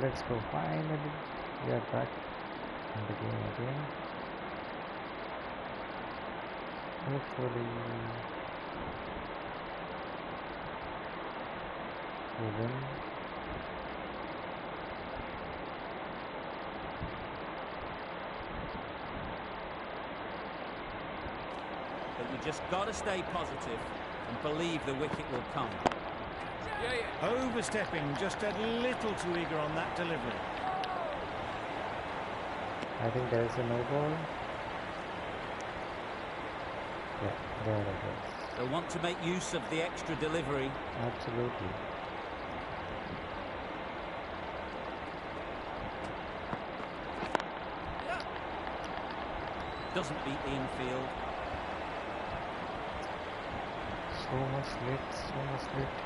let's go. Finally, we are back in the game again. Hopefully, we win. But you just got to stay positive and believe the wicket will come. Overstepping, just a little too eager on that delivery. I think there is a no ball. Yeah, there it is. They'll want to make use of the extra delivery. Absolutely. Doesn't beat the infield. So much late, so much late.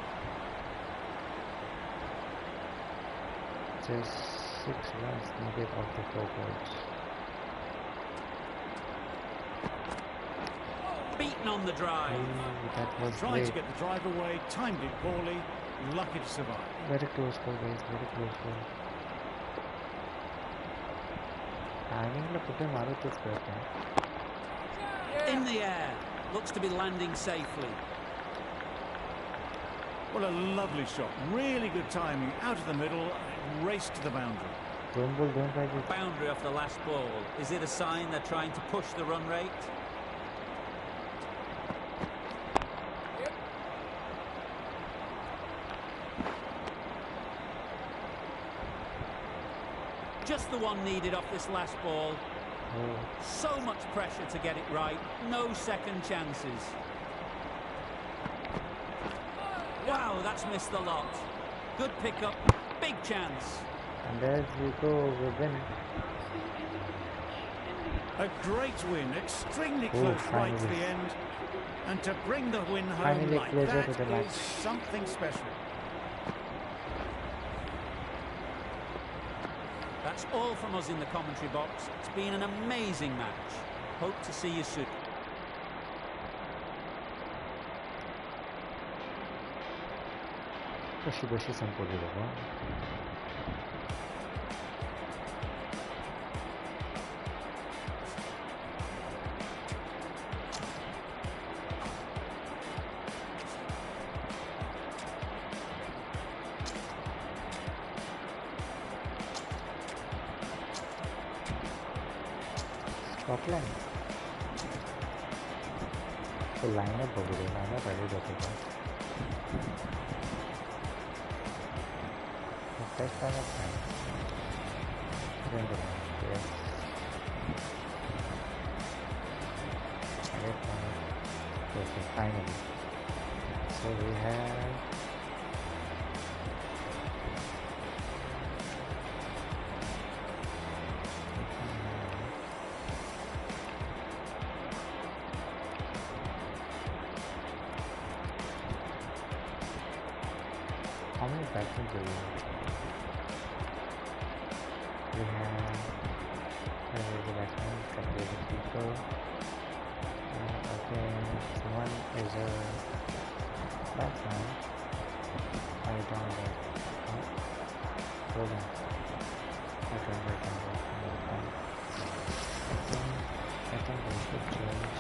Just 6 runs needed of the 4 balls. Beaten on the drive. That was Tried great. to get the drive away, timed it poorly, lucky to survive. Very close call, guys, very close call. Timing la puthe maru to karte hain. In the air. Looks to be landing safely. Well, a lovely shot. Really good timing. Out of the middle, raced to the boundary. Don't ball, don't try this. Boundary off the last ball. Is it a sign they're trying to push the run rate? Just the one needed off this last ball. Oh. So much pressure to get it right. No second chances. Wow, that's missed the lot. Good pickup. Big chance. And there we go, we win. A great win, extremely close right to the end. And to bring the win home Finally like closer that to the match. is something special. That's all from us in the commentary box. It's been an amazing match. Hope to see you soon. Bashi संपूर्ण होगा. Scotland. So lineup बघू दे, lineup आधी बघूया. First time of time. Yes. Okay, finally. So we have how many batsmen do we have? We have the batsman, couple of people. Okay, one is a batsman. I don't know. Hold on. I think we should change.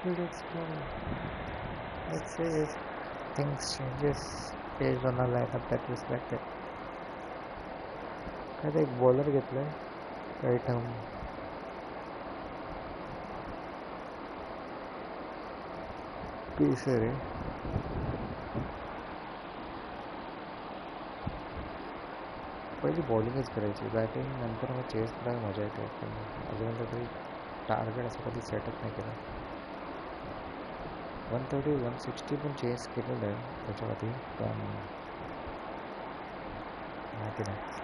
Let's go. Let's see if things changes based on a lineup that we selected. आता एक bowler घेतलाय right arm pacer आहे पहिली बॉलिंगच करायची batting नंतर मग chess करायला मजा येते पण अजून तरी टार्गेट असं कधी सेटअप नाही केलं 130 160 पण चेस केलेलं आहे त्याच्यावरती पण माहिती नाही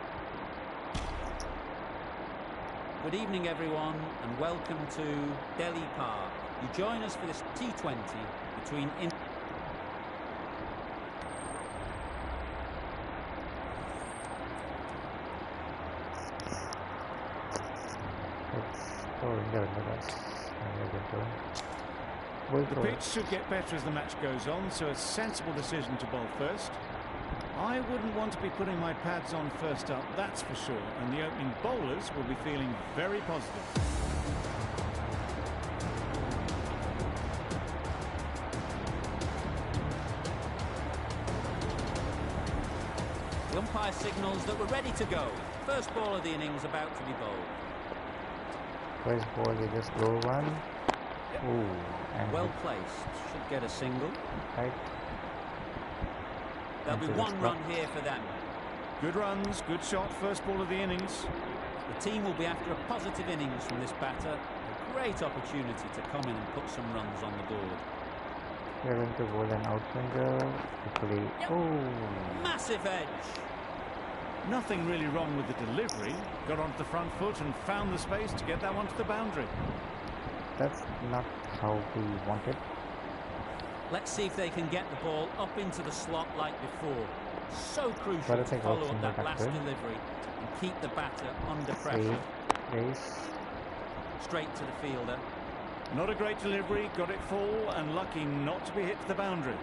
Good evening, everyone, and welcome to Delhi Park. You join us for this T20 between The pitch should get better as the match goes on, so a sensible decision to bowl first. I wouldn't want to be putting my pads on first up, that's for sure, and the opening bowlers will be feeling very positive. The umpire signals that we're ready to go. First ball of the innings about to be bowled. First ball, you just go one. Ooh, and well placed. Should get a single. Right. There'll be one run here for them. Good runs, good shot, first ball of the innings. The team will be after a positive innings from this batter. A great opportunity to come in and put some runs on the board. They're going to bowl an outswinger. Hopefully, Massive edge. Nothing really wrong with the delivery. Got onto the front foot and found the space to get that one to the boundary. That's not how we wanted. Let's see if they can get the ball up into the slot like before. So crucial to follow up that last delivery and keep the batter under pressure. Straight to the fielder. Not a great delivery, got it full and lucky not to be hit to the boundary.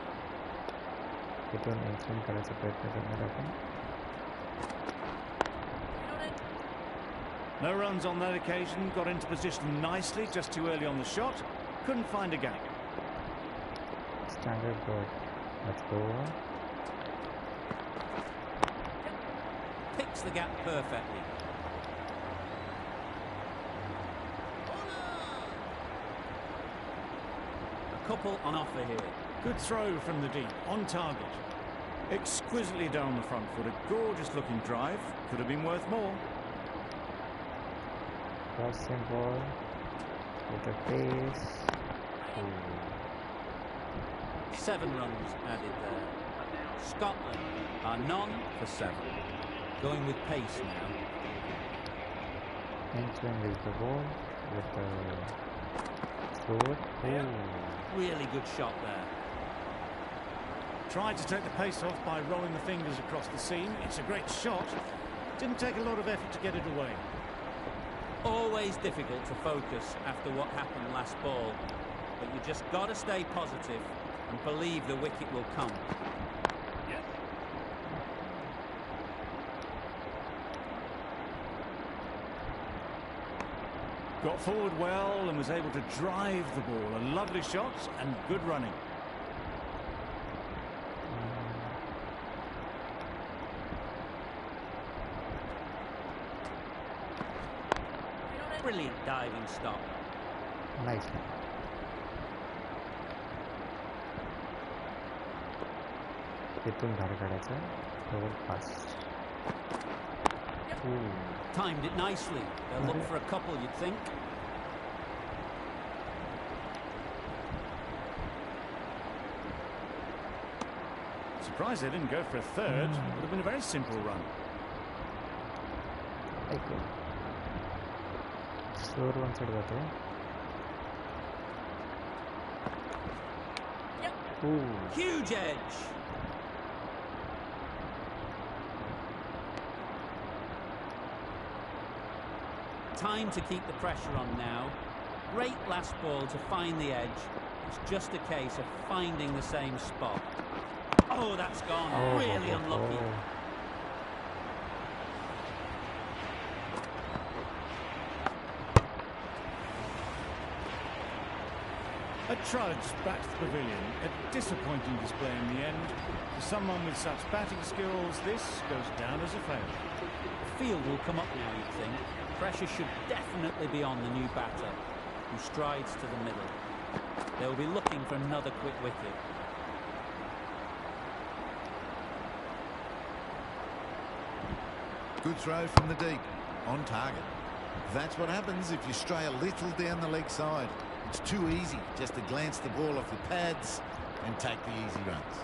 No runs on that occasion, got into position nicely, just too early on the shot. Couldn't find a gap. Standard good. Let's go. Picks the gap perfectly. A couple on offer here. Good throw from the deep, on target. Exquisitely done on the front foot, a gorgeous looking drive. Could have been worth more. Crossing ball with the pace. 7 runs added there. Scotland are none for 7. Going with pace now. Entering is the ball with the sword. Really good shot there. Tried to take the pace off by rolling the fingers across the seam. It's a great shot. Didn't take a lot of effort to get it away. Always difficult to focus after what happened last ball, but you just got to stay positive and believe the wicket will come. Got forward well and was able to drive the ball. A lovely shot and good running. Brilliant diving stop. Nice. इथून धार काढायचं over fast. Timed it nicely. They'll look for a couple, you'd think. Surprised they didn't go for a third. Would have been a very simple run. Okay. Slower one side जाते. Huge edge. Time to keep the pressure on now. Great last ball to find the edge. It's just a case of finding the same spot. Oh, that's gone. Really unlucky. A trudge back to the pavilion. A disappointing display in the end. For someone with such batting skills, this goes down as a failure. The field will come up now, you'd think. Pressure should definitely be on the new batter, who strides to the middle. They'll be looking for another quick wicket. Good throw from the deep. On target. That's what happens if you stray a little down the leg side. It's too easy just to glance the ball off your pads and take the easy runs.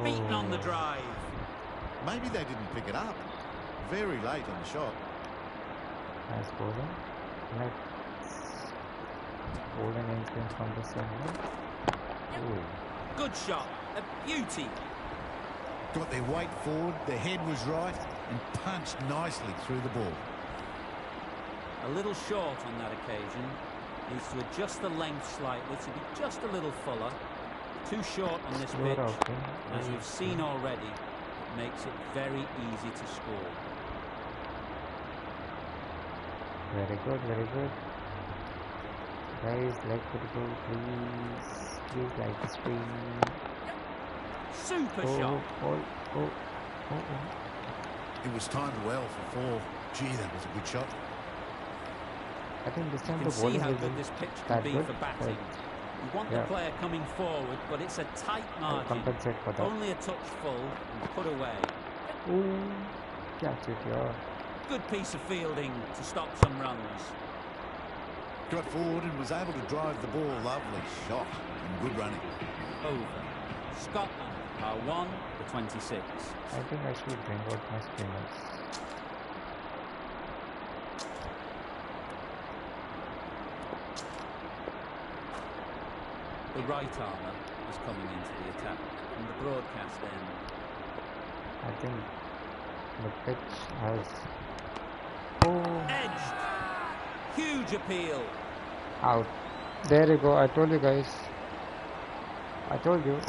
Beaten on the drive. Maybe they didn't pick it up. Very late on the shot. Nice bowling. Let's bowling influence from the center. Good shot. A beauty. Got their weight forward, their head was right, and punched nicely through the ball. A little short on that occasion. Needs to adjust the length slightly to be just a little fuller. Too short on this pitch. As we've seen already, it makes it very easy to score. Very good, very good. Guys, like football, please. Please like the stream. Super shot. It was timed well for 4. Gee, that was a good shot. I think this time You can the bowling see how is good this pitch can be for batting. You want the player coming forward, but it's a tight margin. Compensate for that. Only a touch full and put away. Ooh, catch it, yeah. Good piece of fielding to stop some runs. Got forward and was able to drive the ball. Lovely shot and good running. Over. Scotland are 1 for 26. I think I should bring out my spinners. The right armour is coming into the attack from the broadcast end. I think the pitch has... Edged! Huge appeal! Out. There you go. I told you guys. I told you.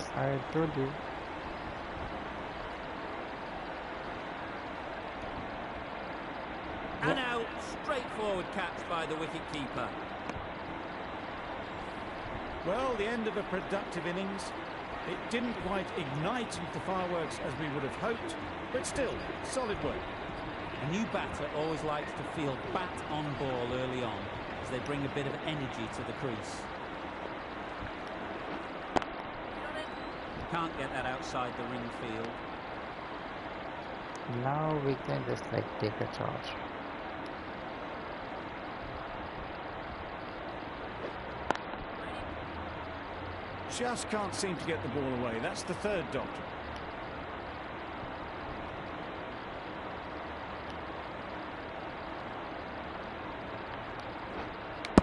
And out. Straightforward catch by the wicket-keeper. Well, the end of a productive innings. It didn't quite ignite into fireworks as we would have hoped, but still, solid work. A new batter always likes to field bat on ball early on, as they bring a bit of energy to the crease. You can't get that outside the ring field. Now we can just take a charge. Just can't seem to get the ball away. That's the third doctor.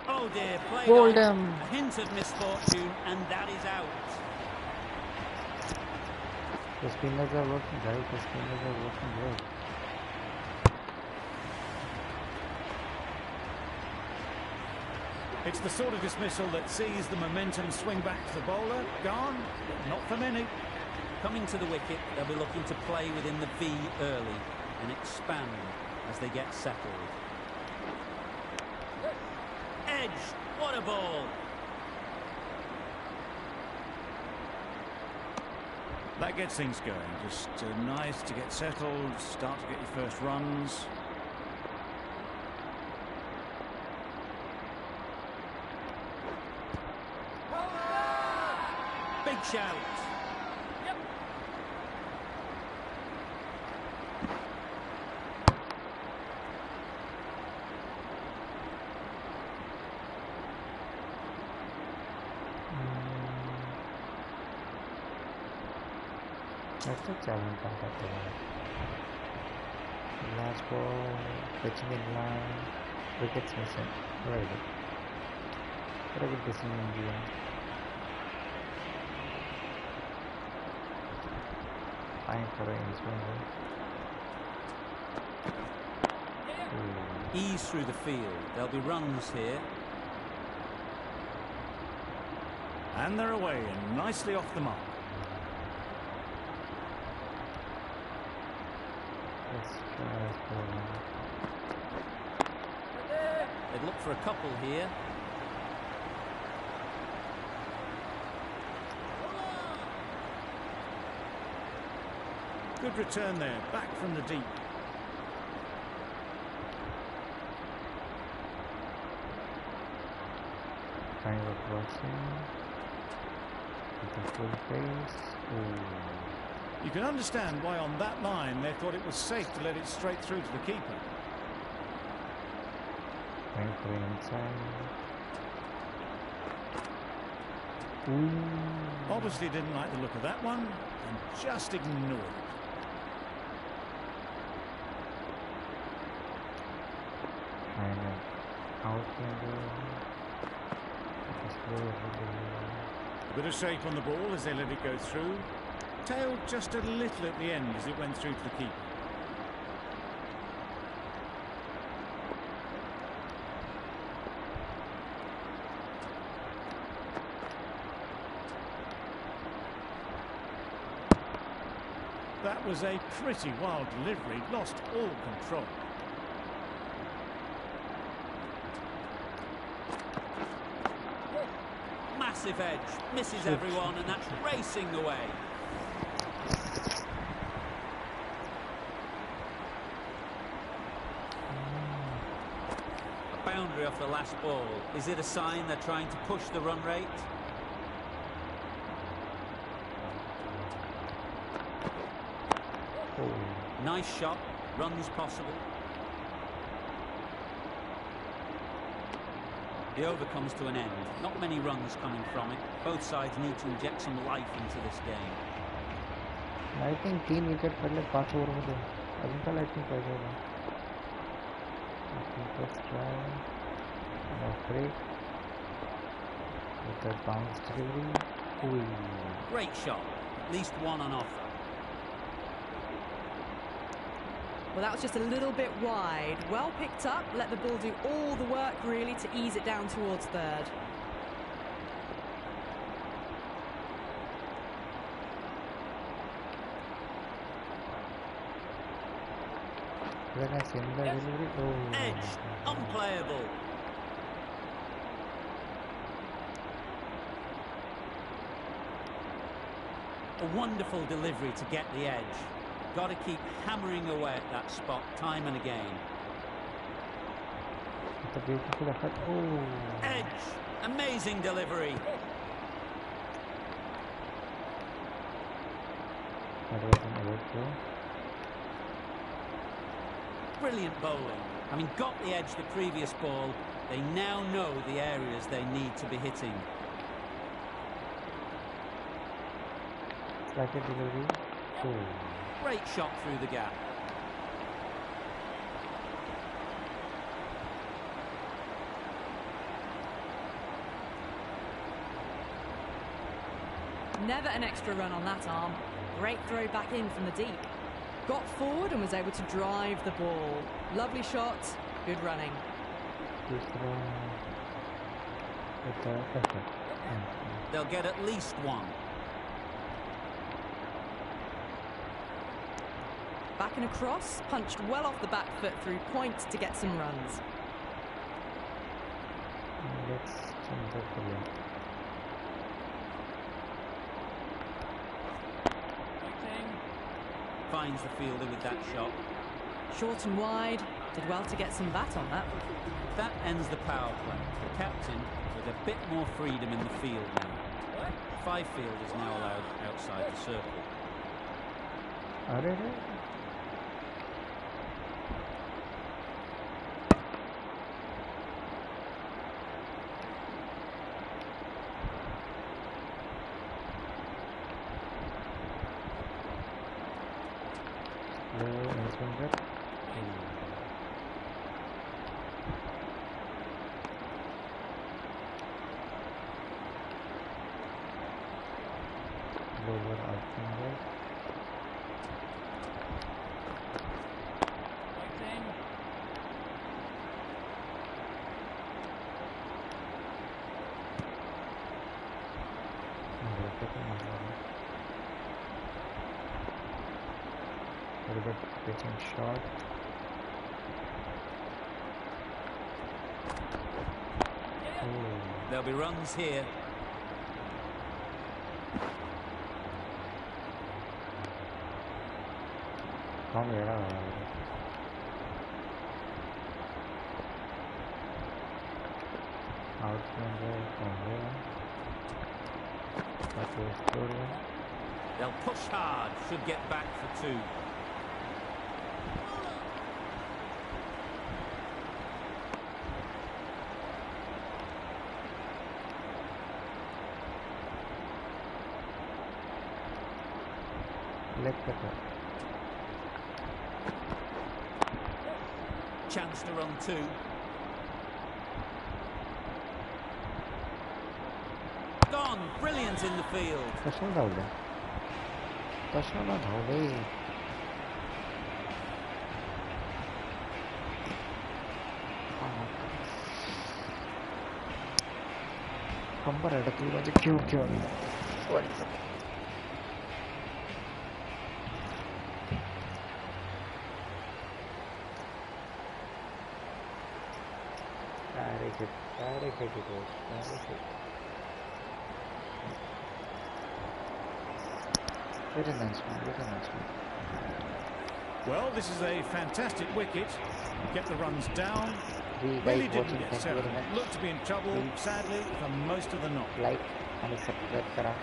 Oh dear, played Hold on. him. A hint of misfortune, and that is out. The spinners are working, guys. The spinners are working well. It's the sort of dismissal that sees the momentum swing back to the bowler. Gone, but not for many. Coming to the wicket, they'll be looking to play within the V early and expand as they get settled. Edge, what a ball! That gets things going. Just nice to get settled, start to get your first runs. Big shout. Yep. That's a challenge on that today. Last ball, pitching in line, wickets missing. Very good. Very good decision in the end. Fine for the swing. Ease through the field. There'll be runs here. And they're away and nicely off the mark. They'd look for a couple here. Good return there, back from the deep. Kind of crossing. With a full face. You can understand why on that line they thought it was safe to let it straight through to the keeper. Going for the inside. Obviously didn't like the look of that one and just ignored it. Kind of out A bit of shape on the ball as they let it go through. Tailed just a little at the end as it went through to the keeper. That was a pretty wild delivery, lost all control. Massive edge, misses everyone, and that's racing away. A boundary off the last ball. Is it a sign they're trying to push the run rate? Nice shot, runs possible. The over comes to an end. Not many runs coming from it. Both sides need to inject some life into this game. I think 3 wickets पहले 5 over में थे अभी तक I think पाहिजे होगा. Let's try no break with the bounce delivery. Great shot, at least one on offer. Well, that was just a little bit wide. Well picked up, let the ball do all the work really to ease it down towards third. Edge, unplayable. A wonderful delivery to get the edge. Got to keep hammering away at that spot time and again. It's a beautiful effort. Edge, amazing delivery. Brilliant bowling. Having got the edge the previous ball, they now know the areas they need to be hitting. Like a delivery. Great shot through the gap. Never an extra run on that arm. Great throw back in from the deep. Got forward and was able to drive the ball. Lovely shot, good running. They'll get at least one. Back and across, punched well off the back foot through point to get some runs. Let's change that for length. Finds the fielder with that shot. Short and wide, did well to get some bat on that. That ends the power play. The captain with a bit more freedom in the field now. 5 fielders now allowed outside the circle. Pitching shot. There'll be runs here. Không vậy đâu. Out They'll push hard, should get back for two. Chance to run two. Gone, brilliant in the field. Very good. Very nice one. Well, this is a fantastic wicket. Get the runs down. Really didn't get settled. Looked to be in trouble, sadly, for most of the knock. Like and subscribe kara.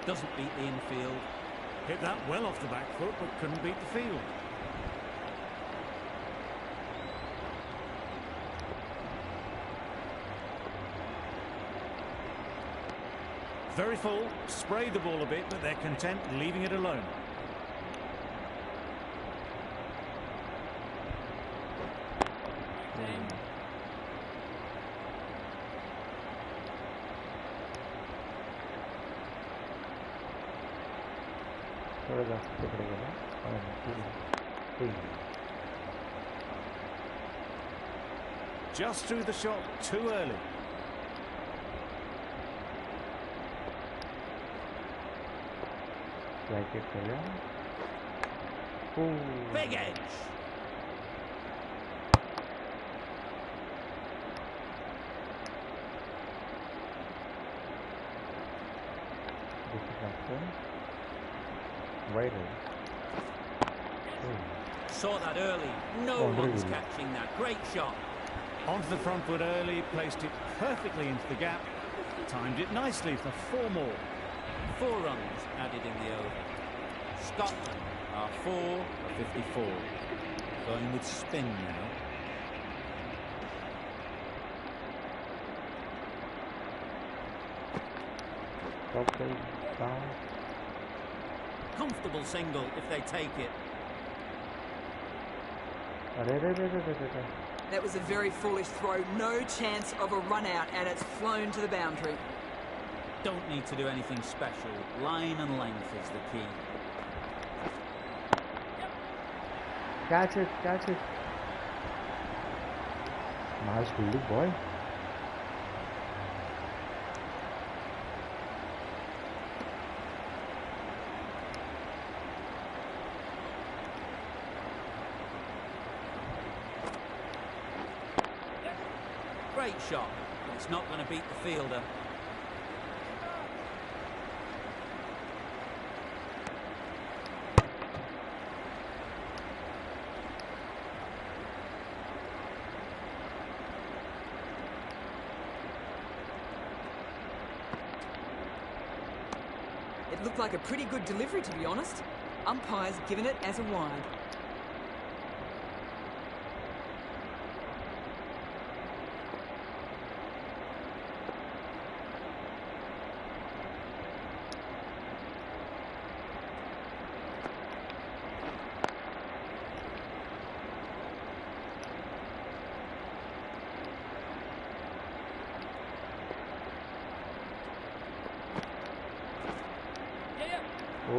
Doesn't beat the infield. Hit that well off the back foot, but couldn't beat the field. Very full, sprayed the ball a bit, but they're content leaving it alone. Just threw the shot too early. Like it, Big edge. Saw that early. No one's catching that. Great shot. Onto the front foot early, placed it perfectly into the gap. Timed it nicely for 4 more. 4 runs added in the over. Scotland are 4 for 54. Going with spin now. Comfortable single if they take it. That was a very foolish throw. No chance of a run out, and it's flown to the boundary. Don't need to do anything special. Line and length is the key. Catch it. Nice fielding, boy. Great shot, but it's not going to beat the fielder. It looked like a pretty good delivery, to be honest. Umpire's given it as a wide.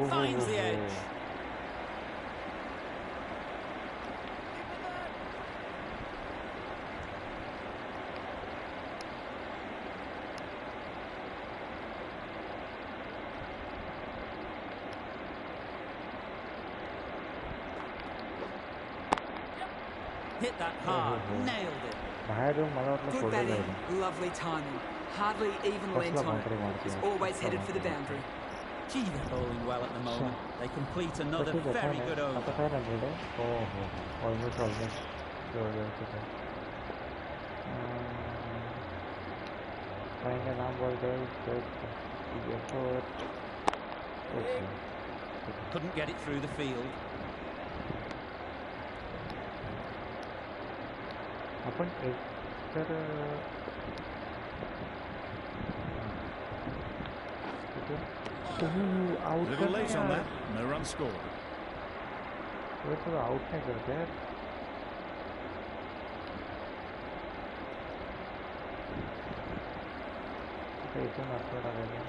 Finds the edge. Hit that hard, nailed it. Good batting, lovely timing. Hardly even lent on it. He's always headed for the boundary. Gee, they're bowling well at the moment. They complete another very good over. Almost. Trying an arm ball there, good. Effort. Okay. Couldn't get it through the field. आपण एक तर A little late on that, no run scored. तो out नहीं करते यार. इसे मारता रहेगा.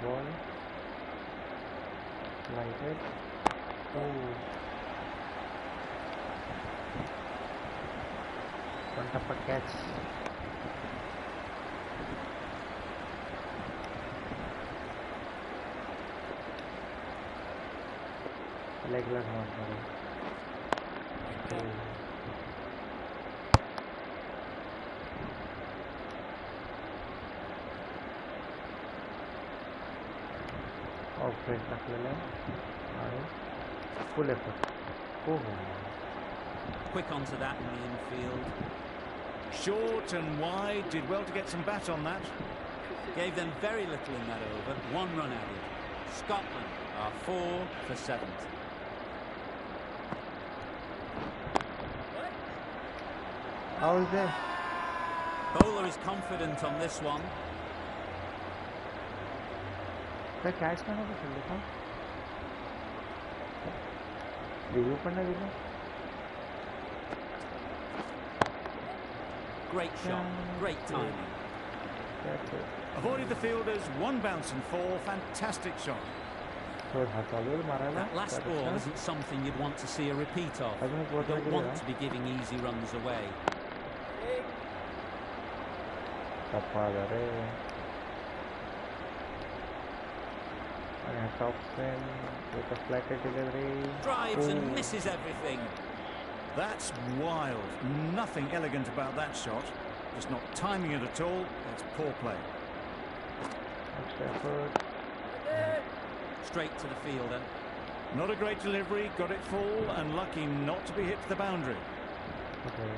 Ball lighted. One tap catch. Leg not Offside टाकलेला आणि full effort. Quick onto that in the infield. Short and wide, did well to get some bat on that. Gave them very little in that over. 1 run added. Scotland are 4 for 70. How is that? Bowler is confident on this one. काय catch करना तो खेल लेता. Review पढ़ना दिला. Great shot, great timing. Avoided the fielders, 1 bounce and 4, fantastic shot. That last ball isn't something you'd want to see a repeat of. You don't want to be giving easy runs away. Top spin with a flatted delivery. Drives and misses everything. That's wild. Nothing elegant about that shot. Just not timing it at all. It's poor play. Extra effort. Straight to the fielder. Not a great delivery. Got it full and lucky not to be hit to the boundary. Okay.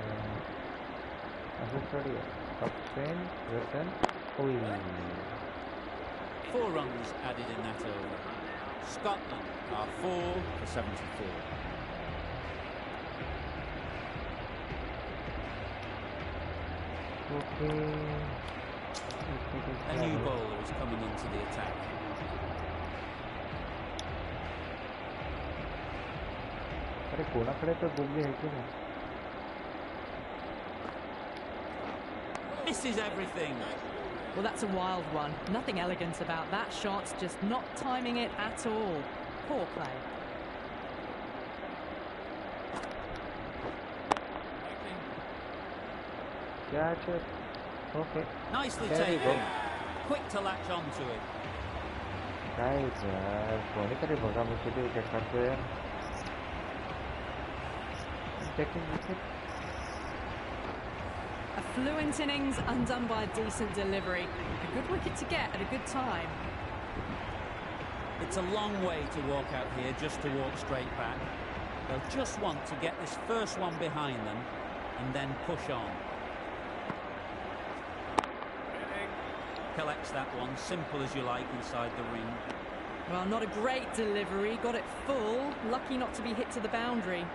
Top spin. Return. 4 runs added in that over. Scotland are 4 for 74. Okay. A new bowler is coming into the attack. अरे कोणाकडे तर बोलली आहे की नाही. Misses everything. Well, that's a wild one. Nothing elegant about that shot, just not timing it at all. Poor play. Catch it. Okay. Nicely There you taken. go. Quick to latch onto it. Guys, कोणीतरी बघा मी किती wicket काढतोय. Taking wicket. A fluent innings undone by a decent delivery. A good wicket to get at a good time. It's a long way to walk out here just to walk straight back. They'll just want to get this first one behind them and then push on. Collects that one, simple as you like, inside the ring. Well, not a great delivery. Got it full. Lucky not to be hit to the boundary.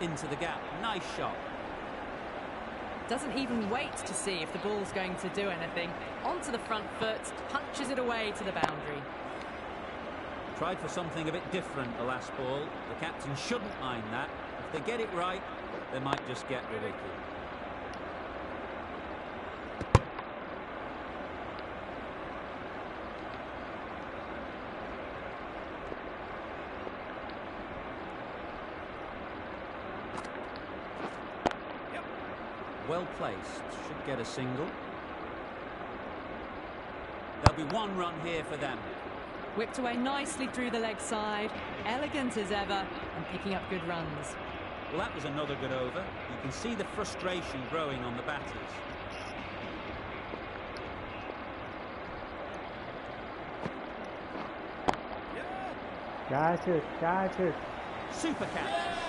Into the gap. Nice shot. Doesn't even wait to see if the ball's going to do anything. Onto the front foot, punches it away to the boundary. Tried for something a bit different the last ball. The captain shouldn't mind that. If they get it right, they might just get the wicket. well placed. Should get a single. There'll be one run here for them. Whipped away nicely through the leg side. Elegant as ever and picking up good runs. Well, that was another good over. You can see the frustration growing on the batters. Catch it, catch it. Super catch.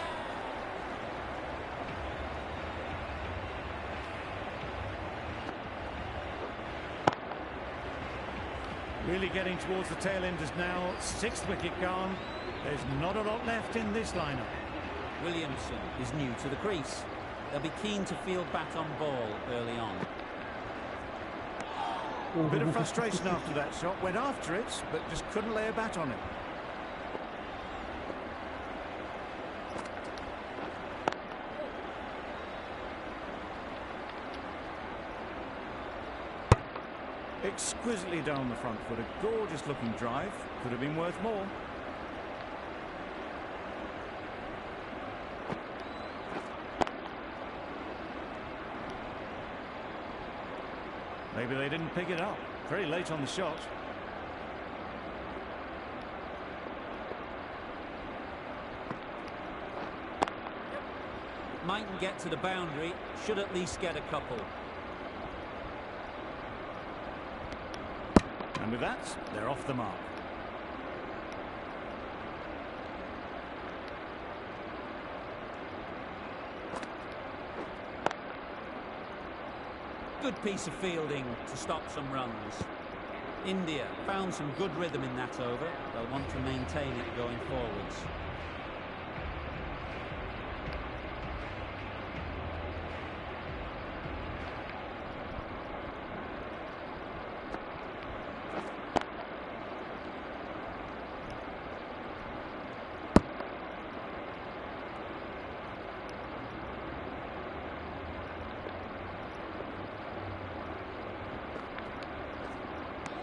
Really getting towards the tail enders now. 6th wicket gone. There's not a lot left in this lineup. Williamson is new to the crease. They'll be keen to field bat on ball early on. A bit of frustration after that shot. Went after it, but just couldn't lay a bat on it. Exquisitely down the front foot. A gorgeous looking drive. Could have been worth more. Maybe they didn't pick it up. Very late on the shot. Mightn't get to the boundary. Should at least get a couple. And with that, they're off the mark. Good piece of fielding to stop some runs. India found some good rhythm in that over. They'll want to maintain it going forwards.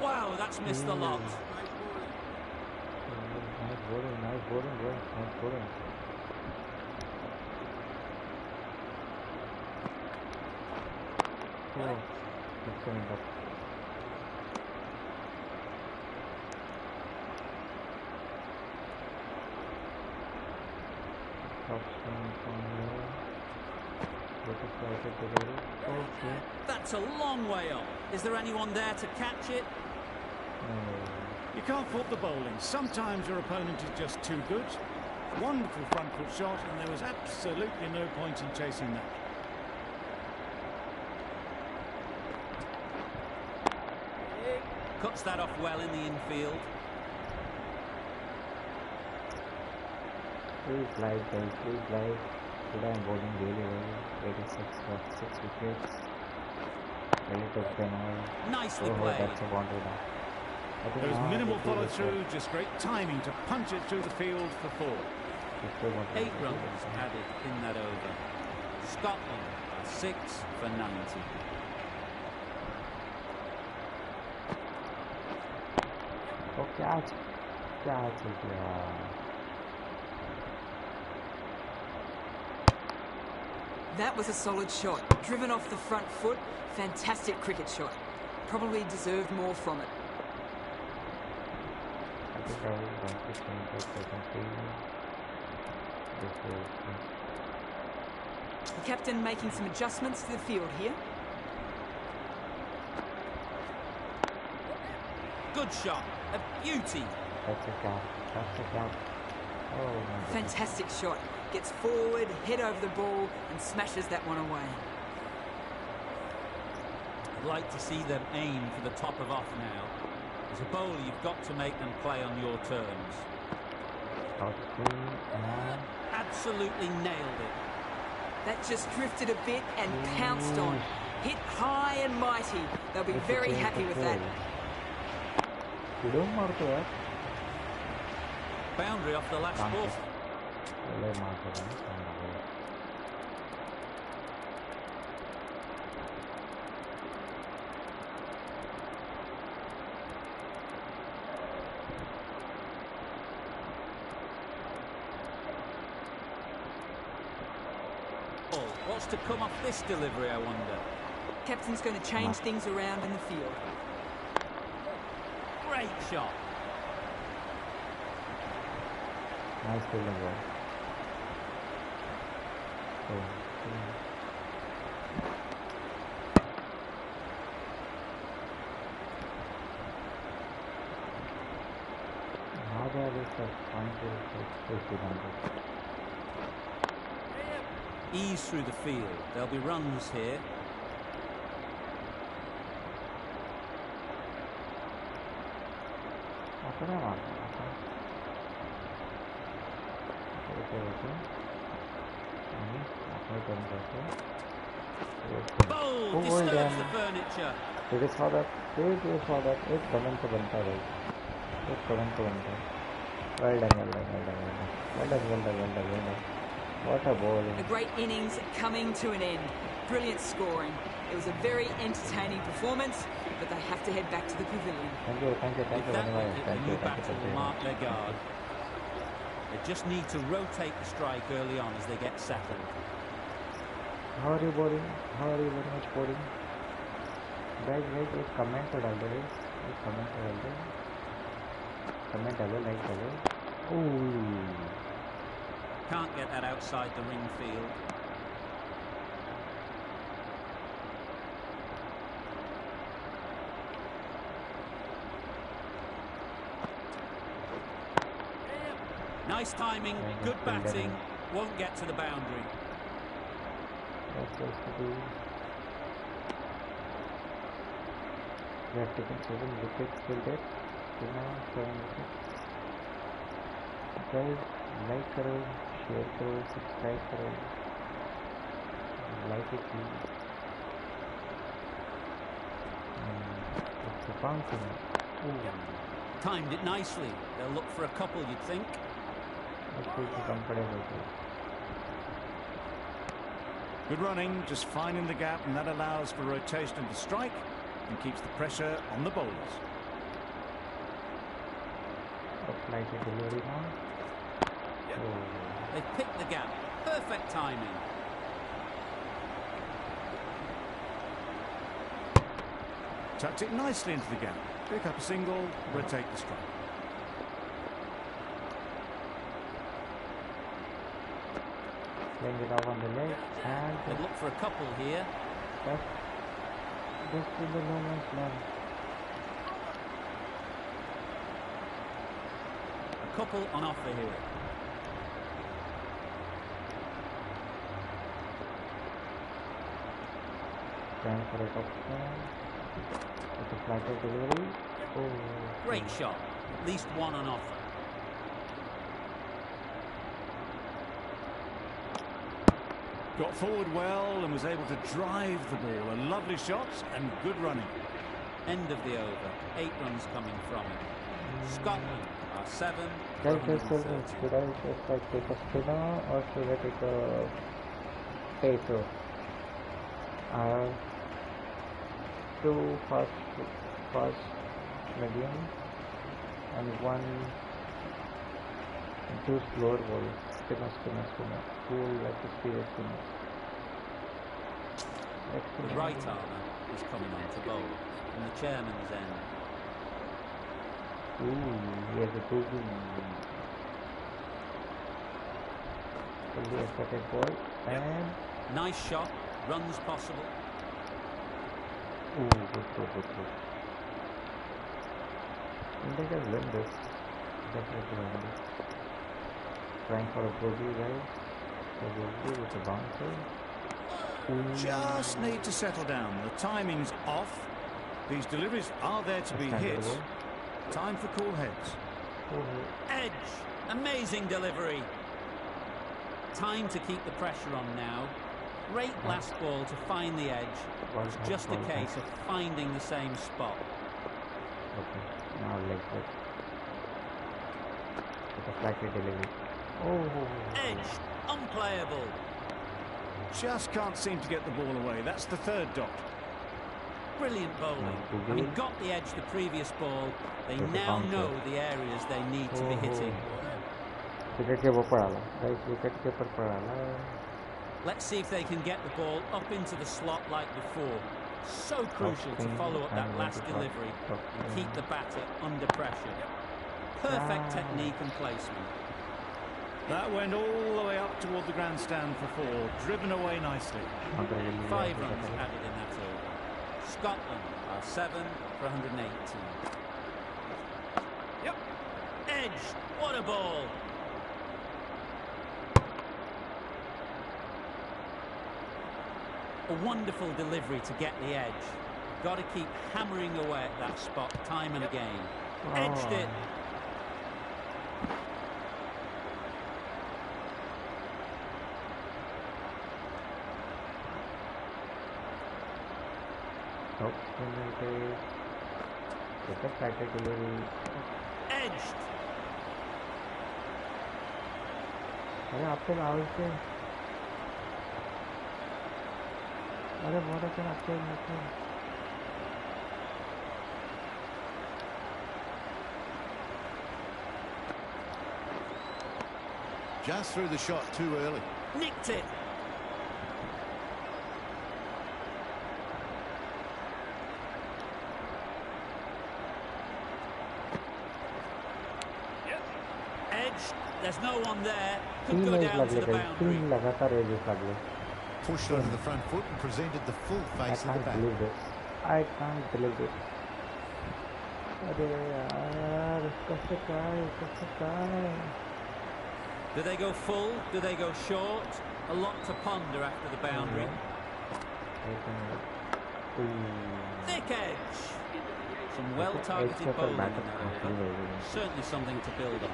Wow, that's missed a lot. Nice bowling, nice bowling, bro. Nice bowling. Oh, it's coming up. Top spin from here. Okay. That's a long way off. Is there anyone there to catch it? You can't fault the bowling. Sometimes your opponent is just too good. Wonderful front foot shot, and there was absolutely no point in chasing that. Cuts that off well in the infield. Please like, guys, please like. Today I'm bowling really well. 86 for 6 wickets. Really took them all. Nicely Oh, played. that's a boundary now. There was minimal follow through, just great timing to punch it through the field for 4. 8 runs added in that over. Scotland are 6 for 90. Oh, catch it, yeah. That was a solid shot. Driven off the front foot. Fantastic cricket shot. Probably deserved more from it. I think I will want to change that second The captain making some adjustments to the field here. Good shot. A beauty. That's a cap. That's a cap. Oh, my goodness. Fantastic shot. Gets forward, head over the ball, and smashes that one away. I'd like to see them aim for the top of off now. As a bowler, you've got to make them play on your terms. Absolutely nailed it. That just drifted a bit and pounced on. Hit high and mighty. They'll be very happy with that. Boundary off the last ball. What's to come off this delivery, I wonder? Captain's going to change things around in the field. Great shot. Nice fielding ball. Now they are just trying to Ease through the field. There'll be runs here. Bold disturbs the furniture. It is for that. एक कदम तो बनता है. Well done. What a ball. A great innings coming to an end. Brilliant scoring. It was a very entertaining performance, but they have to head back to the pavilion. Thank you. If that will hit, the new batter will mark their guard. They just need to rotate the strike early on as they get settled. How are you bowling? Much bowling? Guys, एक comment तो डाल दो. Comment डालो, like डालो. Ooh. Can't get that outside the ring field. Nice timing, good batting, won't get to the boundary. That's supposed to be. We have taken 7 wickets till date. Till now, 7 wickets. Guys, like करो, share करो, subscribe करो. Like it please. It's a bouncing. Timed it nicely. They'll look for a couple, you'd think. Let's see if it's comfortable. Good running, just finding the gap, and that allows for rotation of the strike and keeps the pressure on the bowlers. Apply the delivery now. They've picked the gap. Perfect timing. Tucked it nicely into the gap. Pick up a single, rotate the strike. Playing it off on the leg and They'd look for a couple here. just in the no man's land. A couple on offer here. Trying for a top spin. It's a flatter delivery. Great shot. At least one on offer. Got forward well and was able to drive the ball. A lovely shot and good running. End of the over. 8 runs coming from it. Scotland are 7. Should I just take a spinner or should I take a pacer? I have 2 fast medium and 2 slower balls. Spinner. Cool like a speed spinner. The right armour is coming on to bowl from the chairman's end. Ooh, he has a boogie. Fully aesthetic ball and Nice shot. Runs possible. ooh, good. India can win this. Definitely win this. Trying for a bogey, guys. A bogey with a bouncer. Just need to settle down. The timing's off. These deliveries are there to be hit. Time for cool heads. Edge. Amazing delivery. Time to keep the pressure on now. Great last ball to find the edge. It's just a case of finding the same spot. Okay, now like this. With a flatter delivery. Edge. Unplayable. Just can't seem to get the ball away. That's the 3rd dot. Brilliant bowling. Having got the edge the previous ball, they now know the areas they need to be hitting. Wicket के ऊपर पड़ा ला, guys. Wicket के ऊपर पड़ा ला. Let's see if they can get the ball up into the slot like before. So crucial to follow up that last delivery and keep the batter under pressure. Perfect technique and placement. That went all the way up toward the grandstand for 4, driven away nicely. 5 runs added in that over. Scotland are 7 for 118. Yep. Edge. What a ball. A wonderful delivery to get the edge. Got to keep hammering away at that spot time and again. Edged it. Edged. अरे आपके आवाज से अरे बहुत अच्छा आपके Just threw the shot too early. Nicked it. Edge. There's no one there. Could go down to the boundary. Pushed onto the front foot and presented the full face of the bat. I can't believe it. अरे यार कैसे काय Do they go full? Do they go short? A lot to ponder after the boundary. Thick edge. Some well-targeted bowling in that over. Certainly something to build on.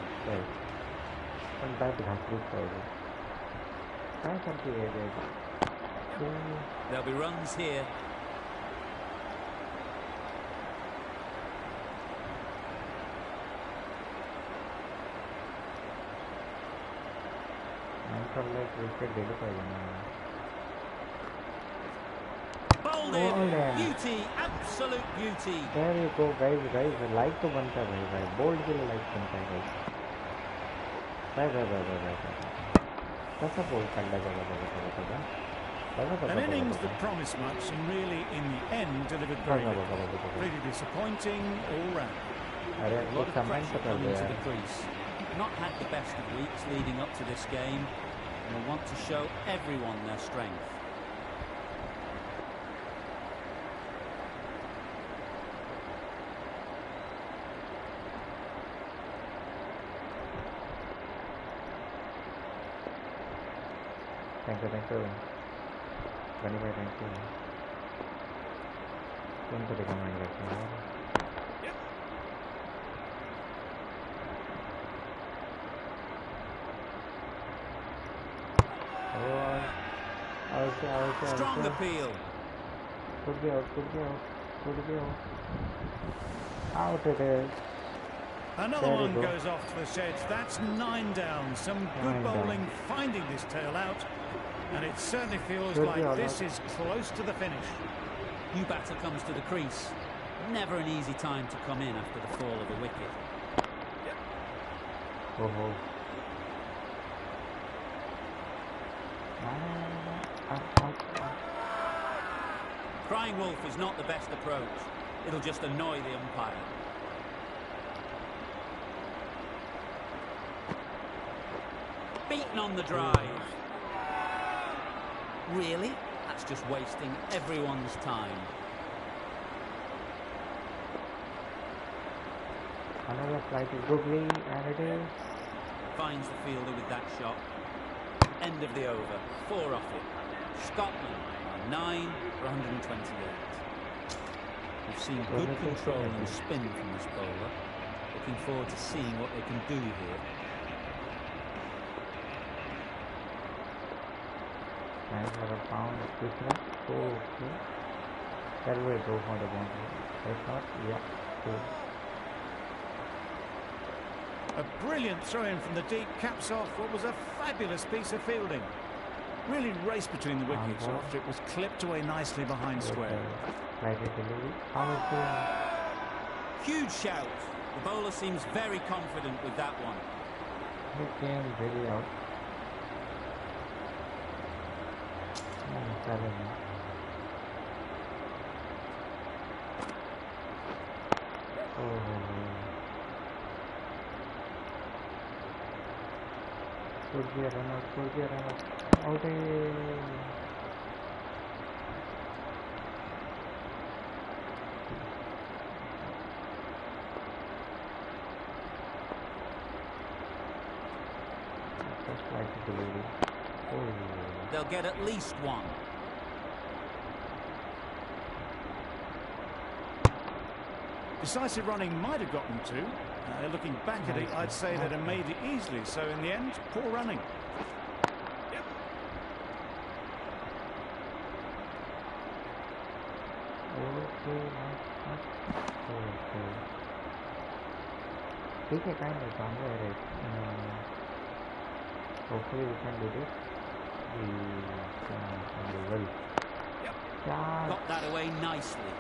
There'll be runs here. Bowled in. Beauty, absolute beauty. There you go, guys. Like to बनता है भाई. Bold के लिए like बनता है guys. कैसा bold करना जगह. An innings that promised much and really, in the end, delivered very little. Pretty disappointing all round. A lot of pressure coming to the crease. Not had the best of weeks leading up to this game, and will want to show everyone their strength. Thank you. Thank you. Don't put it on my record. Strong appeal. Could be out. Out it is. Another one goes off to the sheds. That's 9 down. Some good bowling finding this tail out. And it certainly feels like this is close to the finish. New batter comes to the crease. Never an easy time to come in after the fall of a wicket. Crying wolf is not the best approach. It'll just annoy the umpire. Beaten on the drive. Really? That's just wasting everyone's time. Another flight is googly, and it is. Finds the fielder with that shot. End of the over. 4 off it. Scotland are 9 for 128. We've seen good control and spin from this bowler. Looking forward to seeing what they can do here. Nice for a pound of quickness. Okay. That will go for the boundary. If not, yeah. Cool. A brilliant throw-in from the deep caps off what was a fabulous piece of fielding. Really raced between the wickets after it was clipped away nicely behind square. Huge shout. The bowler seems very confident with that one. He came very out. They'll get at least one. Decisive running might have gotten two. Looking back at it, I'd say they'd have made it easily. So in the end, poor running. Yep. Okay, kind of hopefully we can do this. We will. Yep. Got that away nicely.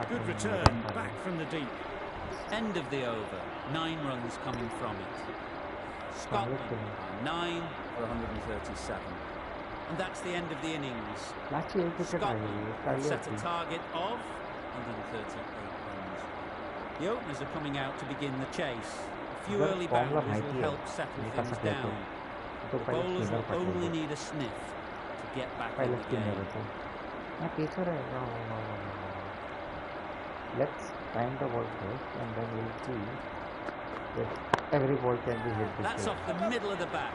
Good return, back from the deep. End of the over. 9 runs coming from it. Scotland are 9 for 137. And that's the end of the innings. Scotland set a target of 138 runs. The openers are coming out to begin the chase. A few early boundaries will help settle things down. The bowlers will only need a sniff to get back in the game. Let's time the ball first and then we'll see if every ball can be hit this That's way. off the middle of the bat.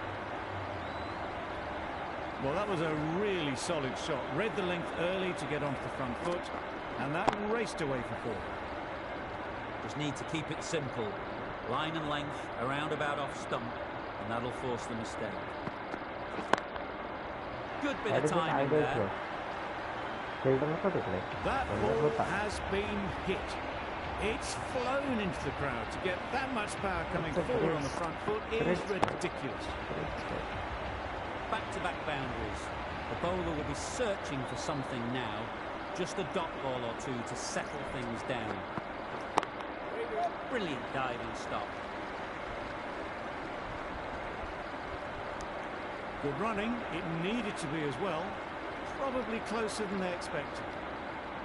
Well, that was a really solid shot. Read the length early to get onto the front foot, and that raced away for 4. Just need to keep it simple. Line and length, around about off stump, and that'll force the mistake. Good bit of timing there. That ball has been hit. It's flown into the crowd. To get that much power coming forward on the front foot is ridiculous. Back-to-back boundaries. The bowler will be searching for something now. Just a dot ball or two to settle things down. Brilliant diving stop. Good running. It needed to be as well. Probably closer than they expected.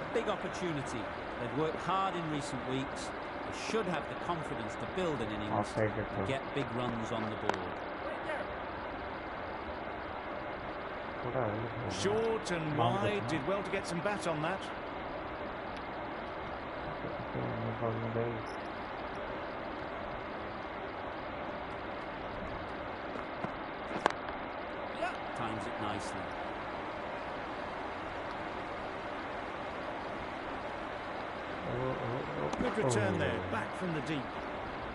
A big opportunity. They've worked hard in recent weeks. They should have the confidence to build an innings and get big runs on the board. Short and wide. Did well to get some bat on that. Times it nicely. Good return there, back from the deep.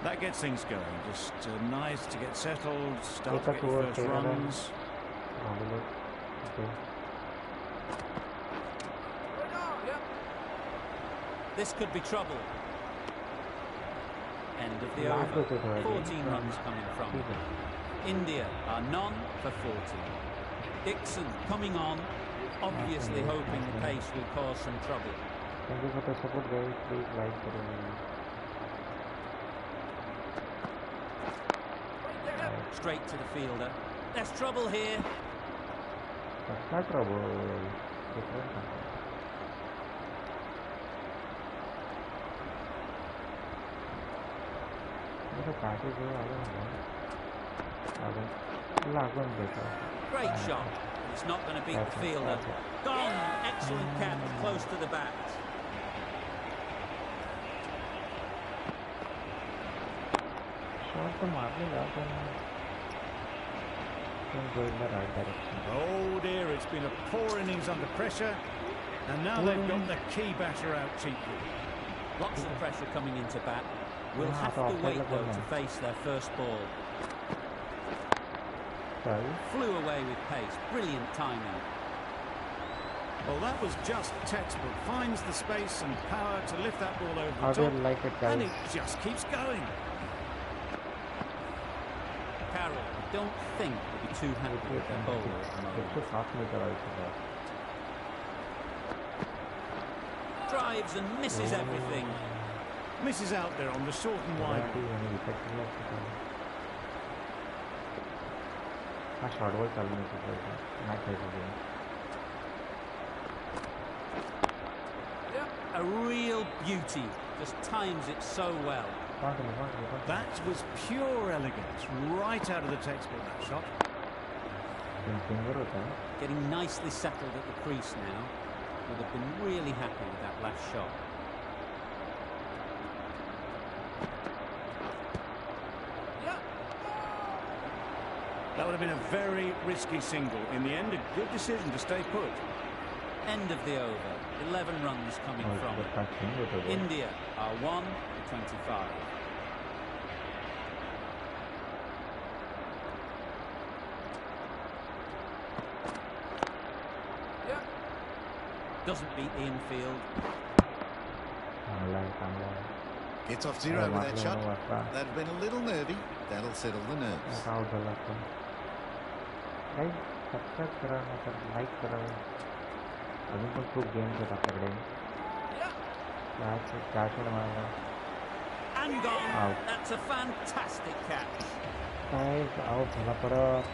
That gets things going. Just nice to get settled, start to get your first runs. This could be trouble. End of the over. 14 runs coming from it. India are none for 40. Dixon coming on, obviously hoping the pace will cause some trouble. Thank you for the support, guys. Please like the Straight to the fielder. There's trouble here. That's not trouble. Different. Great shot. It's not going to beat the fielder. Gone. Excellent catch, close to the bat. Oh dear, it's been a poor innings under pressure, and now they've got the key batter out cheaply. Lots of pressure coming into bat. We'll have to wait though to face their first ball. Flew away with pace. Brilliant timing. Well, that was just textbook. Finds the space and power to lift that ball over the top, like it, guys? and it just keeps going. Carroll, I don't think will be too happy with their bowler at the moment. Drives and misses everything. Misses out there on the short and wide. हाँ short ball चालू नहीं कर रहा मैं खेल रही हूँ A real beauty, just times it so well. That was pure elegance, right out of the textbook, that shot. Getting nicely settled at the crease now. Would have been really happy with that last shot. That would have been a very risky single. In the end, a good decision to stay put. End of the over. 11 runs coming from it. India are 1-25. Doesn't beat the infield. Gets off zero with that shot. That'd have been a little nervy. That'll settle the nerves. अभी पण खूप game आहेत आपल्याकडे And gone. Out. That's a fantastic catch. Out झाला परत.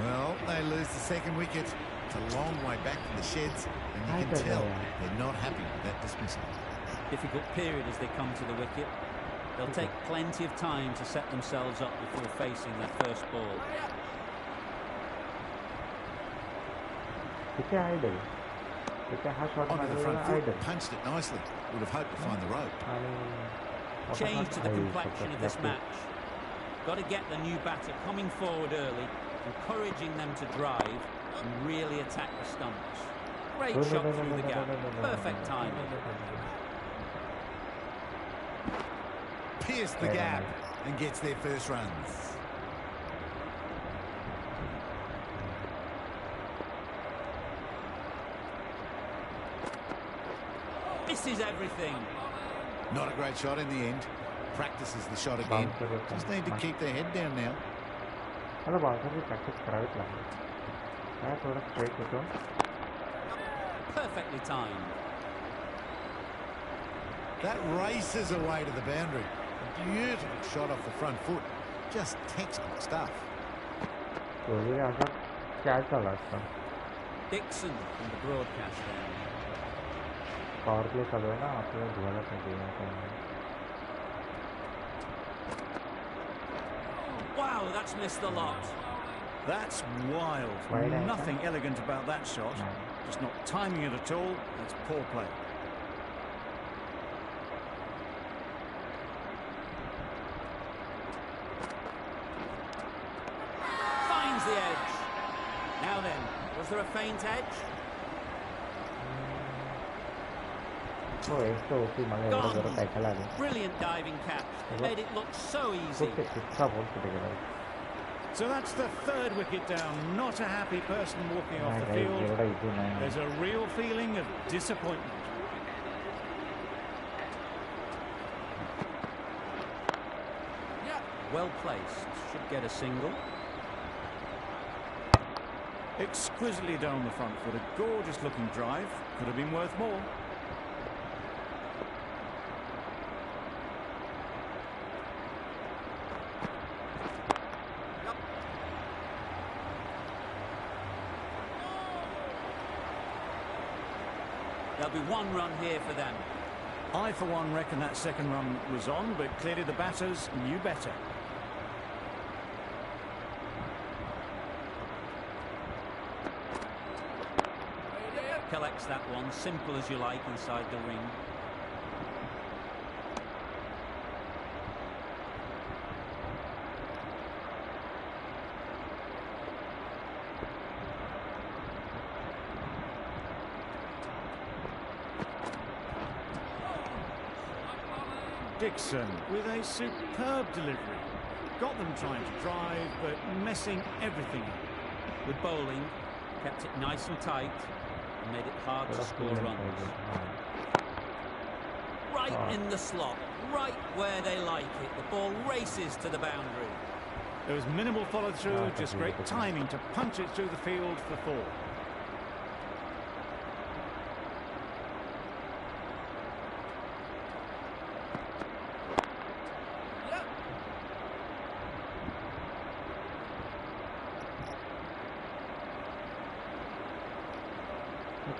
Well, they lose the second wicket. It's a long way back from the sheds, and you can tell they're not happy with that dismissal. Difficult period as they come to the wicket. They'll take plenty of time to set themselves up before facing their first ball. Onto the front foot, punched it nicely. Would have hoped to find the rope. Change to the complexion of this match. Got to get the new batter coming forward early, encouraging them to drive and really attack the stumps. Great shot through the gap. Perfect timing. Pierced the gap and gets their first runs. Misses everything. Not a great shot in the end. Practices the shot again. Just need to keep their head down now. Hello, bouncer भी practice करावे लागेल. मैं थोड़ा straight होतो. Perfectly timed. That races away to the boundary. A beautiful shot off the front foot. Just textbook stuff. तो ये आशा क्या चला इसका? Dixon from the broadcast there. Power play चालू है ना आपने दुआला कर दिया है. Wow, that's missed a lot. That's wild. Nothing elegant about that shot. Just not timing it at all. That's poor play. Finds the edge. Now then, was there a faint edge? Gone. Brilliant diving catch. Made it look so easy. So that's the third wicket down. Not a happy person walking off the field. There's a real feeling of disappointment. Well placed. Should get a single. Exquisitely down the front foot. A gorgeous looking drive. Could have been worth more. There'll be one run here for them. I, for one, reckon that second run was on, but clearly the batters knew better. Collects that one, simple as you like, inside the ring. Dixon with a superb delivery. Got them trying to drive, but messing everything up. With bowling, kept it nice and tight and made it hard to score runs. Right in the slot, right where they like it. The ball races to the boundary. There was minimal follow-through, just great timing to punch it through the field for four.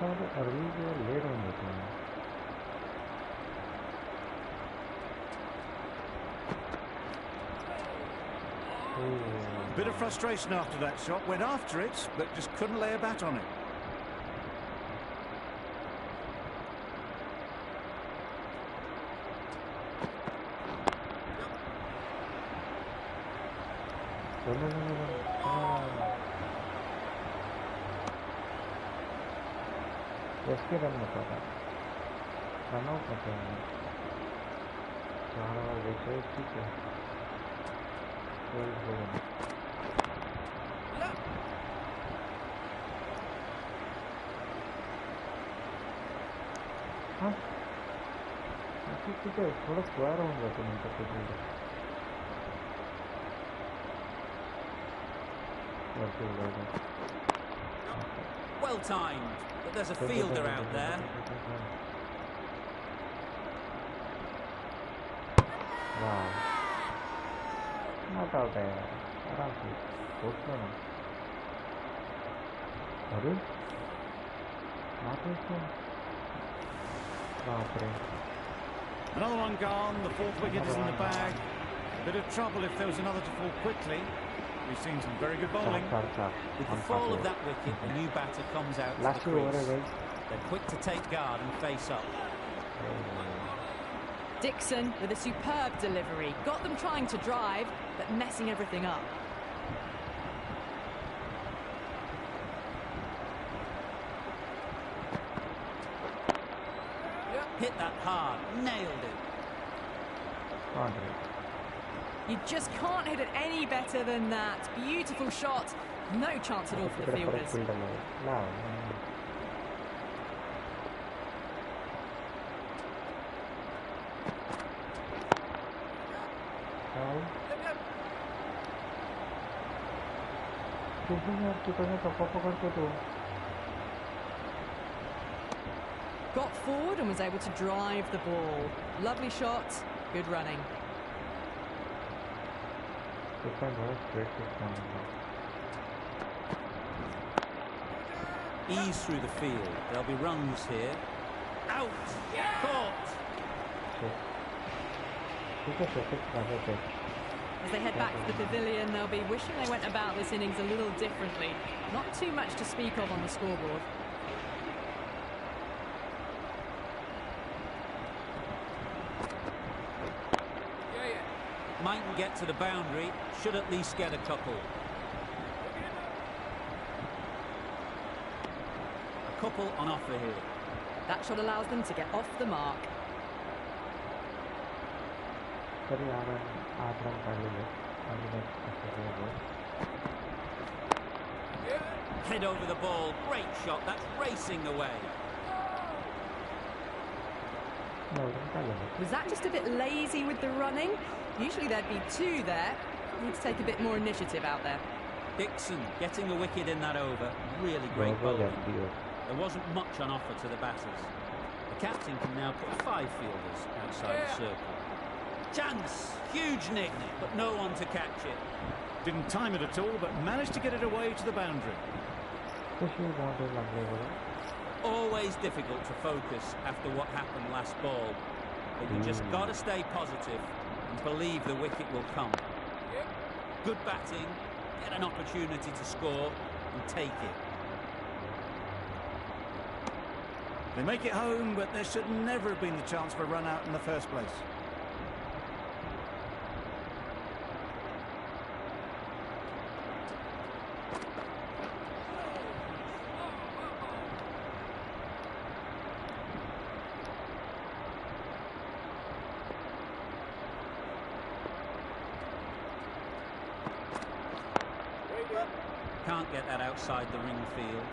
early or late on the team. A bit of frustration after that shot. Went after it, but just couldn't lay a bat on it. इसके run में पता run out होते हैं चार wicket ठीक है हाँ ठीक है थोड़ा स्क्वायर होगा तो नहीं तो Well timed, but there's a fielder out there. Wow. Not out there. आराम से सोच लो ना अरे बाप रे बाप रे Another one gone. The fourth wicket is in the bag. A bit of trouble if there was another to fall quickly. We've seen some very good bowling. With the fall of that wicket, the new batter comes out to the crease. They're quick to take guard and face up. Dixon with a superb delivery. Got them trying to drive, but messing everything up. Hit that hard. Nailed it. You just can't hit it any better than that. Beautiful shot. No chance at all for the fielders. Got forward and was able to drive the ball. Lovely shot. Good running. Ease through the field. There'll be runs here. Out! Caught! As they head back to the pavilion, they'll be wishing they went about this innings a little differently. Not too much to speak of on the scoreboard. Mightn't get to the boundary, should at least get a couple. A couple on offer here. That shot allows them to get off the mark. Head over the ball, great shot, that's racing away. Was that just a bit lazy with the running? Usually there'd be two there. Need to take a bit more initiative out there. Dixon getting a wicket in that over. Really great bowling. There wasn't much on offer to the batters. The captain can now put 5 fielders outside the circle. Chance! Huge nick, but no one to catch it. Didn't time it at all, but managed to get it away to the boundary. Always difficult to focus after what happened last ball. But you just got to stay positive and believe the wicket will come. Good batting, get an opportunity to score and take it. They make it home, but there should never have been the chance for a run out in the first place. Can't get that outside the ring field.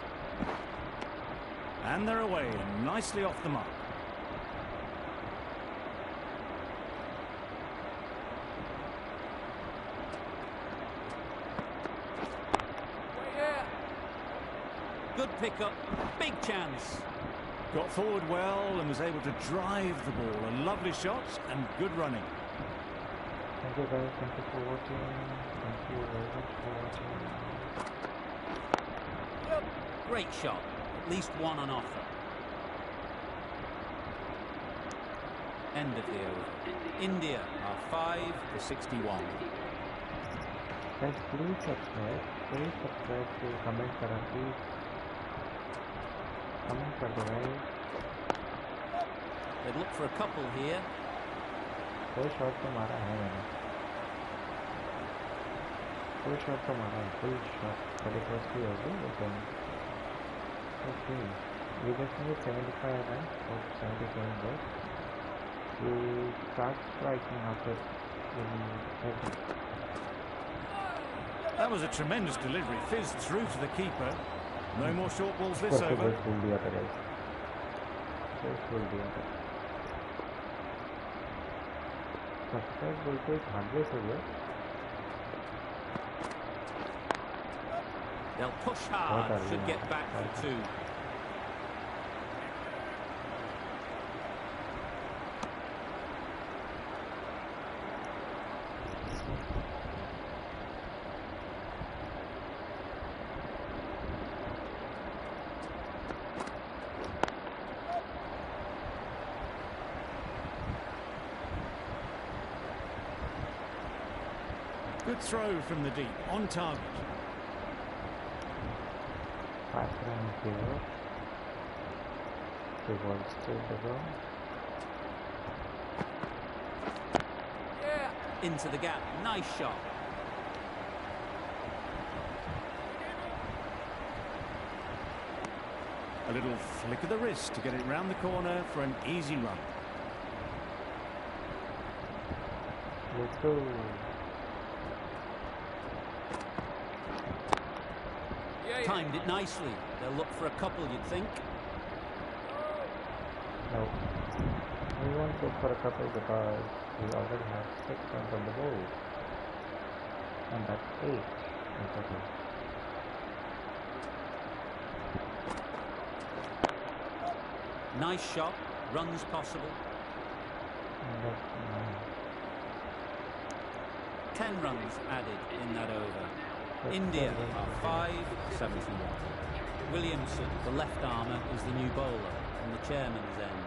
And they're away, nicely off the mark. Good pickup, big chance. Got forward well and was able to drive the ball. A lovely shot and good running. Thank you guys, thank you for watching. Thank you very much for watching. Great shot. It least one on offer. End of the over. India are 5 for 61. Guys, please subscribe to comment करा please. Comment कर दो guys. They look for a couple here. कोई shot तो मारा है मैंने. कोई shot तो मारा है. कोई shot. But it was too early. Okay. We just need 75 runs for 77 goals. You start striking after every. That was a tremendous delivery. Fizzed through to the keeper. No more short balls this over. They'll push hard. Should get back for 2. Good throw from the deep, on target. 5 runs here. 2 balls still to go. Into the gap. Nice shot. A little flick of the wrist to get it round the corner for an easy run. Let's go. Timed it nicely. They'll look for a couple, you'd think. No. We won't look for a couple because we already have 6 runs on the board. And that's 8 in total. Nice shot. Runs possible. And that's 9. 10 runs added in that over. India are 5 for 71. Williamson, the left armour, is the new bowler on the chairman's end.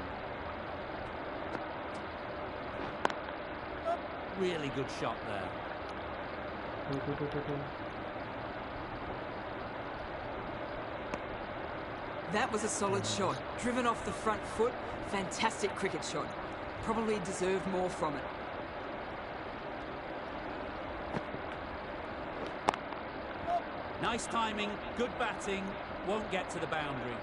Really good shot there. That was a solid shot. Driven off the front foot. Fantastic cricket shot. Probably deserved more from it. Nice timing, good batting, won't get to the boundary.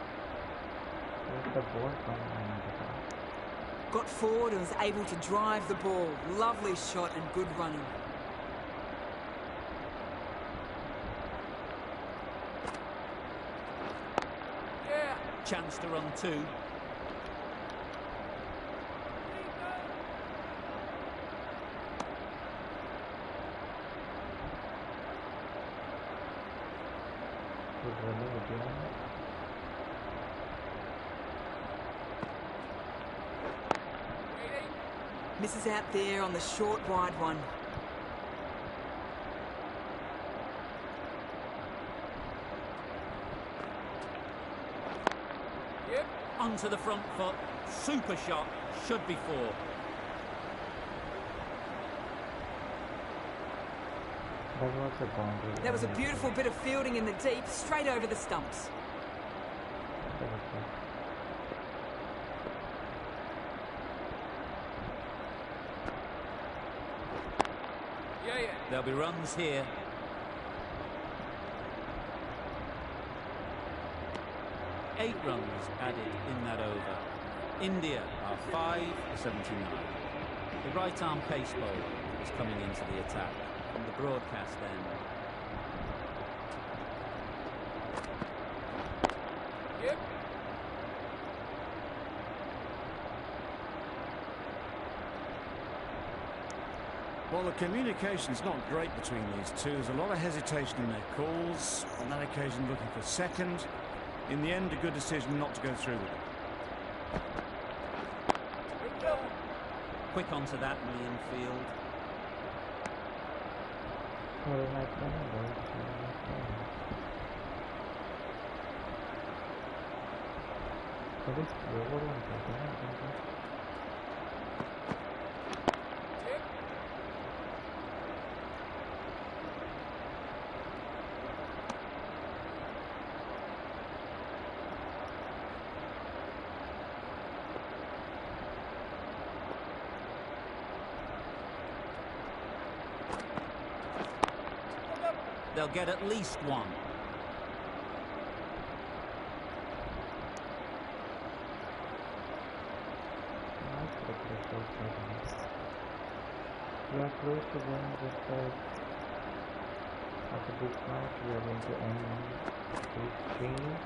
Got forward and was able to drive the ball. Lovely shot and good running. Chance to run 2. Misses out there on the short wide one. Onto the front foot. Super shot. Should be 4. That was a beautiful bit of fielding in the deep, straight over the stumps. There'll be runs here. Eight runs added in that over. India are 5 for 79. The right arm pace bowler is coming into the attack from the broadcast end. Well, the communication's not great between these two. There's a lot of hesitation in their calls. On that occasion, looking for second. In the end, a good decision not to go through with it. Quick onto that in the infield. Sorry, over one second. They'll get at least one. We are close to going just like after this match we are going to end this game.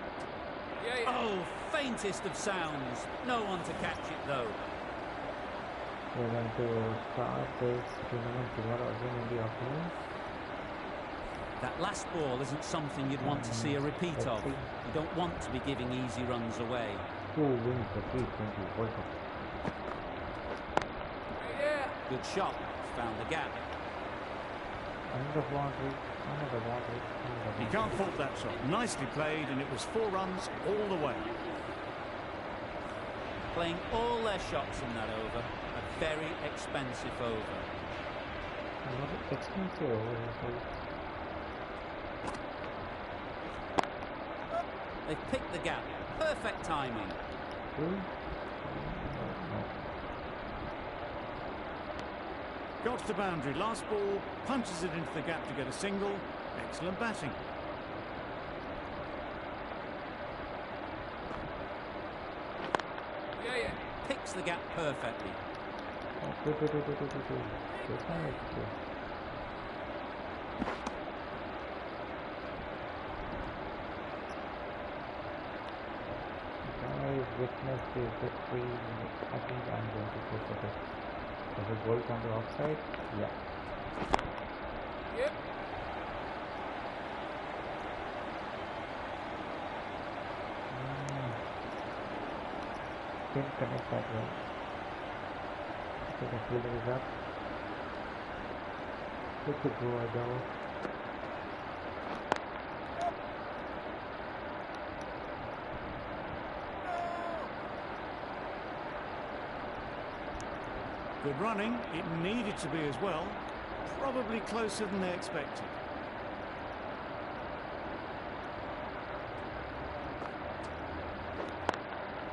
Oh, faintest of sounds. No one to catch it though. We are going to start this tournament tomorrow again in the afternoon. That last ball isn't something you'd want to see a repeat of. You don't want to be giving easy runs away. Who wins the T20 World Cup? Good shot. Found the gap. Another boundary. You can't fault that shot. Nicely played, and it was 4 runs all the way. Playing all their shots in that over. A very expensive over. Expensive over. They've picked the gap. Perfect timing. Got to the boundary. Last ball, punches it into the gap to get a single. Excellent batting. Picks the gap perfectly. Witness the victory. I think I'm going to go for this. Does it work on the offside? Yeah. Yep. Didn't connect that well. So the fielder is up. Good to go, Adele. Good running. It needed to be as well. Probably closer than they expected.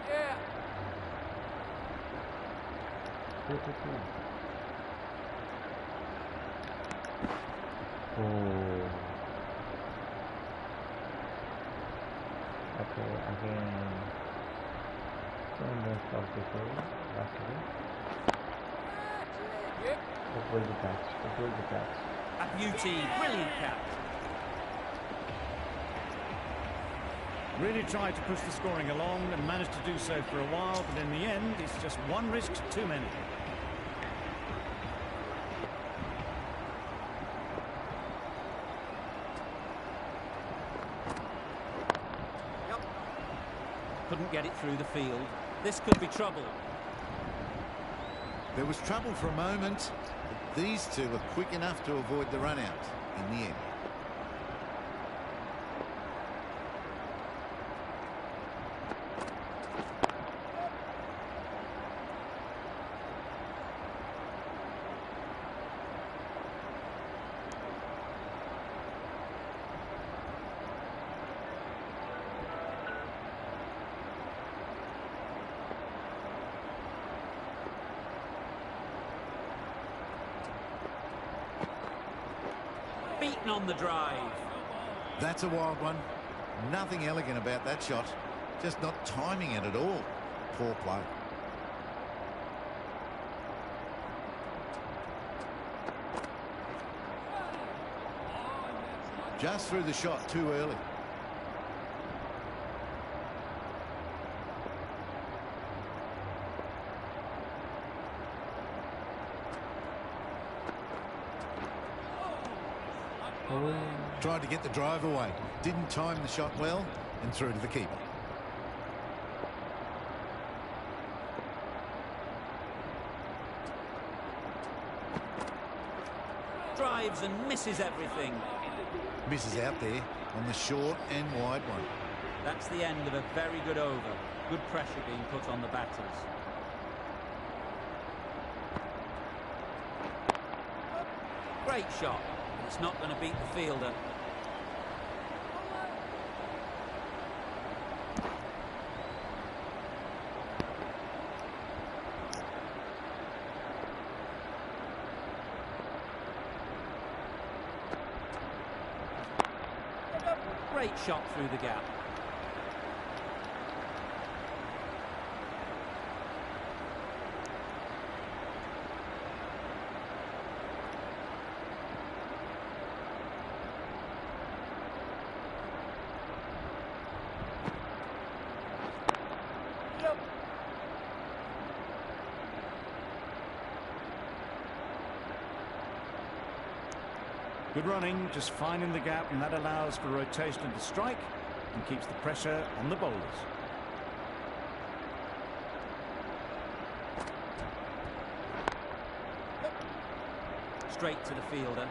Yeah. Oh. Okay, again. Same rest of the goal. Actually. Yep. It will be catch. A beauty. Brilliant catch. Really tried to push the scoring along and managed to do so for a while, but in the end, it's just one risk too many. Couldn't get it through the field. This could be trouble. There was trouble for a moment, but these two were quick enough to avoid the run out in the end. Beaten on the drive. That's a wild one. Nothing elegant about that shot. Just not timing it at all. Poor play. Just threw the shot too early. Tried to get the drive away. Didn't time the shot well and threw to the keeper. Drives and misses everything. Misses out there on the short and wide one. That's the end of a very good over. Good pressure being put on the batters. Great shot. It's not going to beat the fielder. Great shot through the gap. Good running, just finding the gap, and that allows for rotation of the strike and keeps the pressure on the bowlers. Straight to the fielder.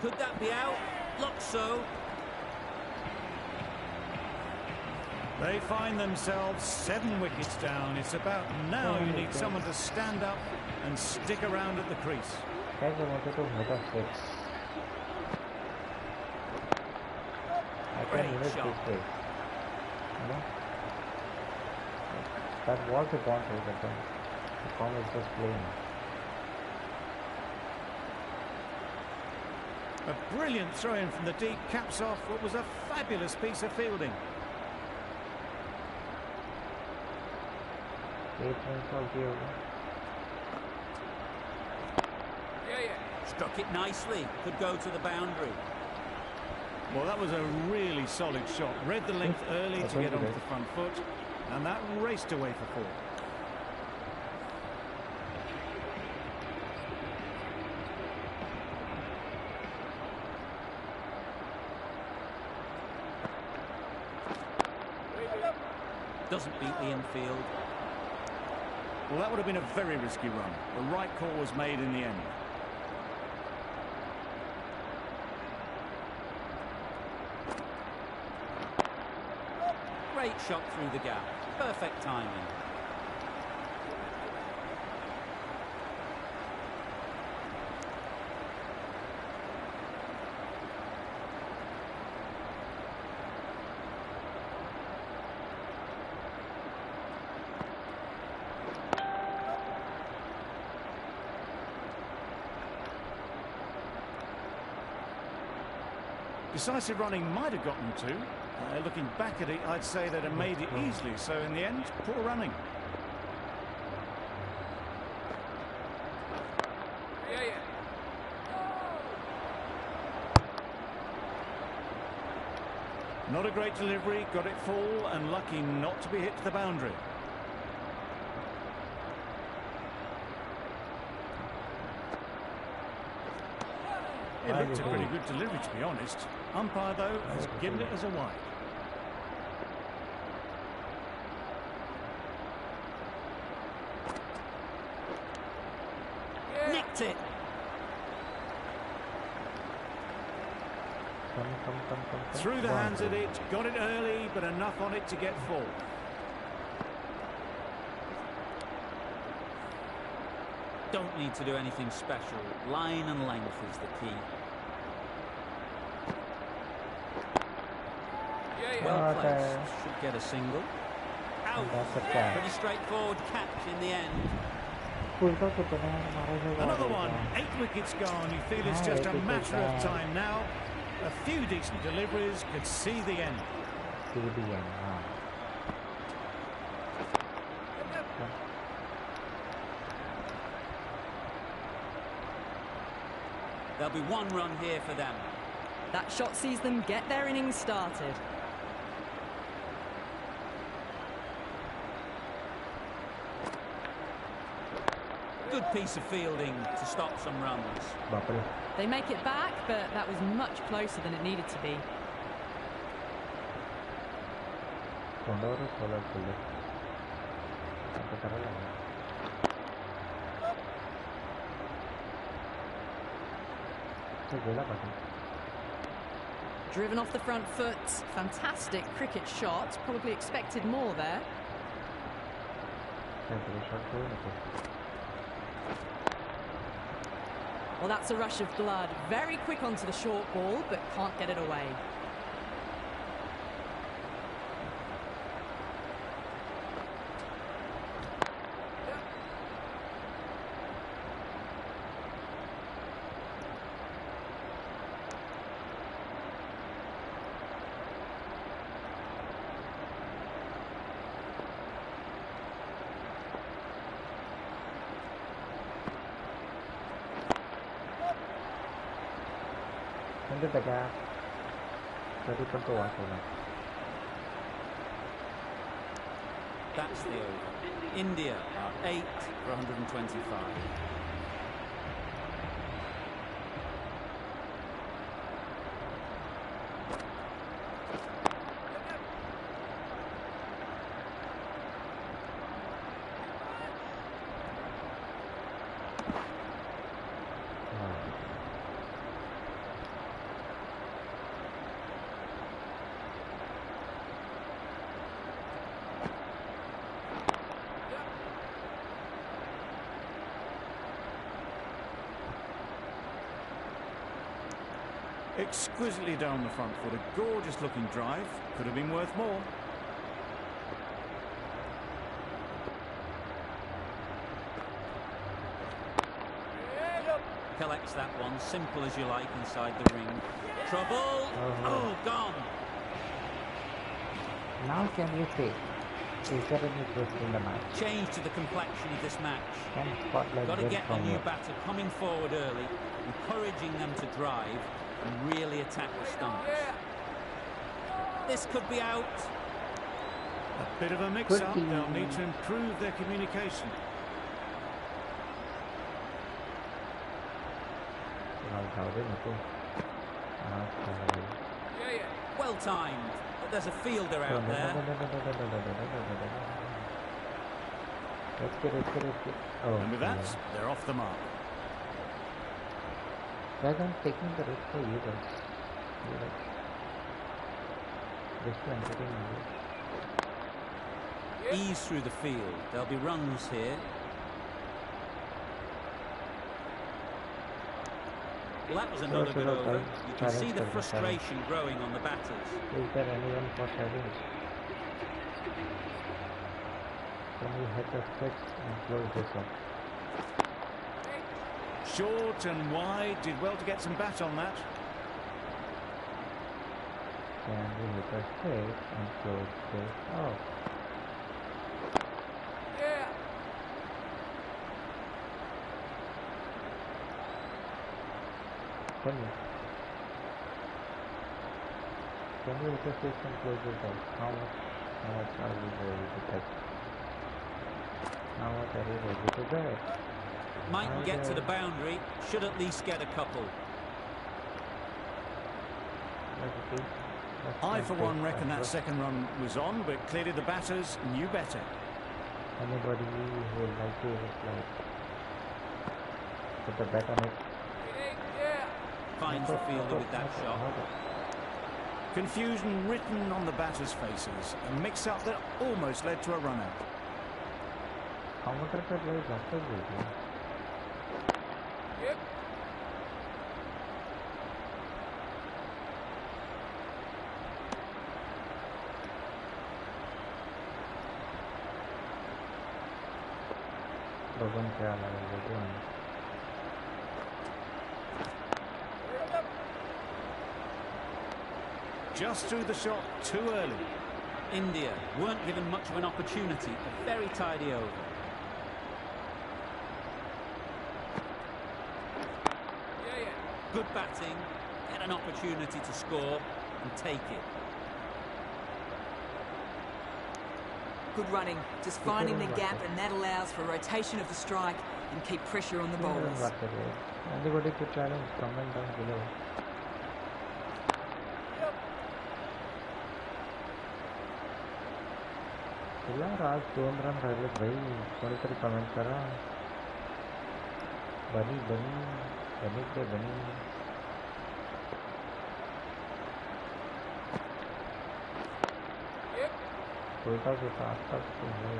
Could that be out? Looks so. They find themselves 7 wickets down. It's about now you need someone to stand up and stick around at the crease. Guys, I wanted to hit a 6. I can hit this way. You know? That was the boundary, but then the form is just playing. A brilliant throw-in from the deep caps off what was a fabulous piece of fielding. 8 runs out here. Struck it nicely. Could go to the boundary. Well, that was a really solid shot. Read the length early to get onto the front foot, and that raced away for 4. Doesn't beat the infield. Well, that would have been a very risky run. The right call was made in the end. Great shot through the gap. Perfect timing. Decisive running might have gotten 2. Looking back at it, I'd say they'd have made it easily. So in the end, poor running. Not a great delivery, got it full and lucky not to be hit to the boundary. It looked a pretty good delivery, to be honest. Umpire, though, has given it as a wide. Nicked it. Come. Through the hands of it, got it early, but enough on it to get 4. Don't need to do anything special. Line and length is the key. Well placed. Should get a single. Out. Pretty straightforward catch in the end. Another one. 8 wickets gone. You feel it's just a matter of time now. A few decent deliveries could see the end. There'll be 1 run here for them. That shot sees them get their innings started. Good piece of fielding to stop some runs. They make it back, but that was much closer than it needed to be. Driven off the front foot. Fantastic cricket shot. Probably expected more there. Well, that's a rush of blood. Very quick onto the short ball, but can't get it away. Into the gap. Ready for the water. That's the over. India are 8 for 125. Exquisitely down the front foot, a gorgeous looking drive. Could have been worth more. Collects that one, simple as you like, inside the ring. Trouble! Oh, gone! Now can you say, is there any twist in the match? Change to the complexion of this match. Can Spotlight Got to win get the from new here? batter coming forward early, encouraging them to drive and really attack the stumps. This could be out. A bit of a mix-up. They'll need to improve their communication. Well timed, but there's a fielder out there. Let's get it. Oh, And with that, they're off the mark. Guys, I'm taking the risk for you guys. Just to entertain you. Ease through the field. There'll be runs here. Well, that was another good over. You can see the frustration growing on the batters. Is there anyone for challenge? Can we hit the six and close this up? Short and wide. Did well to get some bat on that. Can we hit the six and close this up? Tell me. Can we hit the six and close this up? How much are we ready to take? How much are we ready to bet? Might get to the boundary, should at least get a couple. I, for one, reckon that second run was on, but clearly the batters knew better. Anybody who would like to just like put the bet on it? Finds the fielder with that shot. Confusion written on the batters' faces. A mix-up that almost led to a run-out. How much of that was after this? Doesn't care like this. Just threw the shot too early. India weren't given much of an opportunity. A very tidy over. Good batting, get an opportunity to score and take it. Good running, just finding the gap, and that allows for rotation of the strike and keep pressure on the bowlers. Anybody to challenge, comment down below. यार आज 2 run राहिले भाई कोणीतरी comment करा बनी उल्टा से 7 तक तो है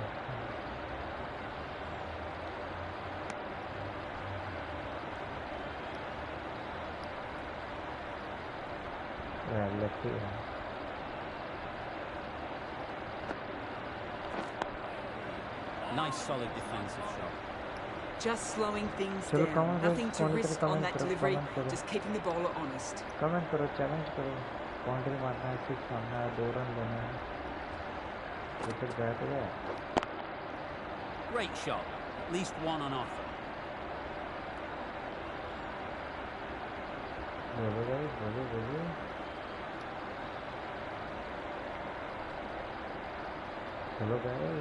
देखते हैं। Nice solid defensive shot. Just slowing things चलो down. comment Nothing to करो, risk on comment that करो, delivery. comment करो। Just keeping the bowler honest. Comment करो, चैलेंज करो, बाउंड्री मारना है, सिक्स मारना है, 2 रन लेना है, विकेट गया तो गया। Great shot. At least one on offer. बोलो भाई, बोलो बोलो। चलो भाई,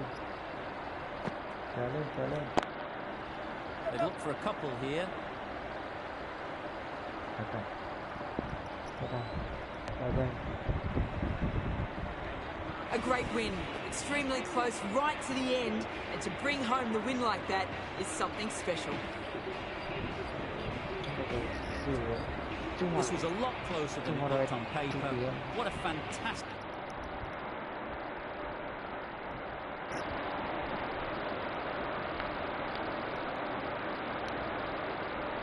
challenge challenge. They look for a couple here. Okay. Okay. A great win. Extremely close right to the end. And to bring home the win like that is something special. This was a lot closer than it looked on paper. What a fantastic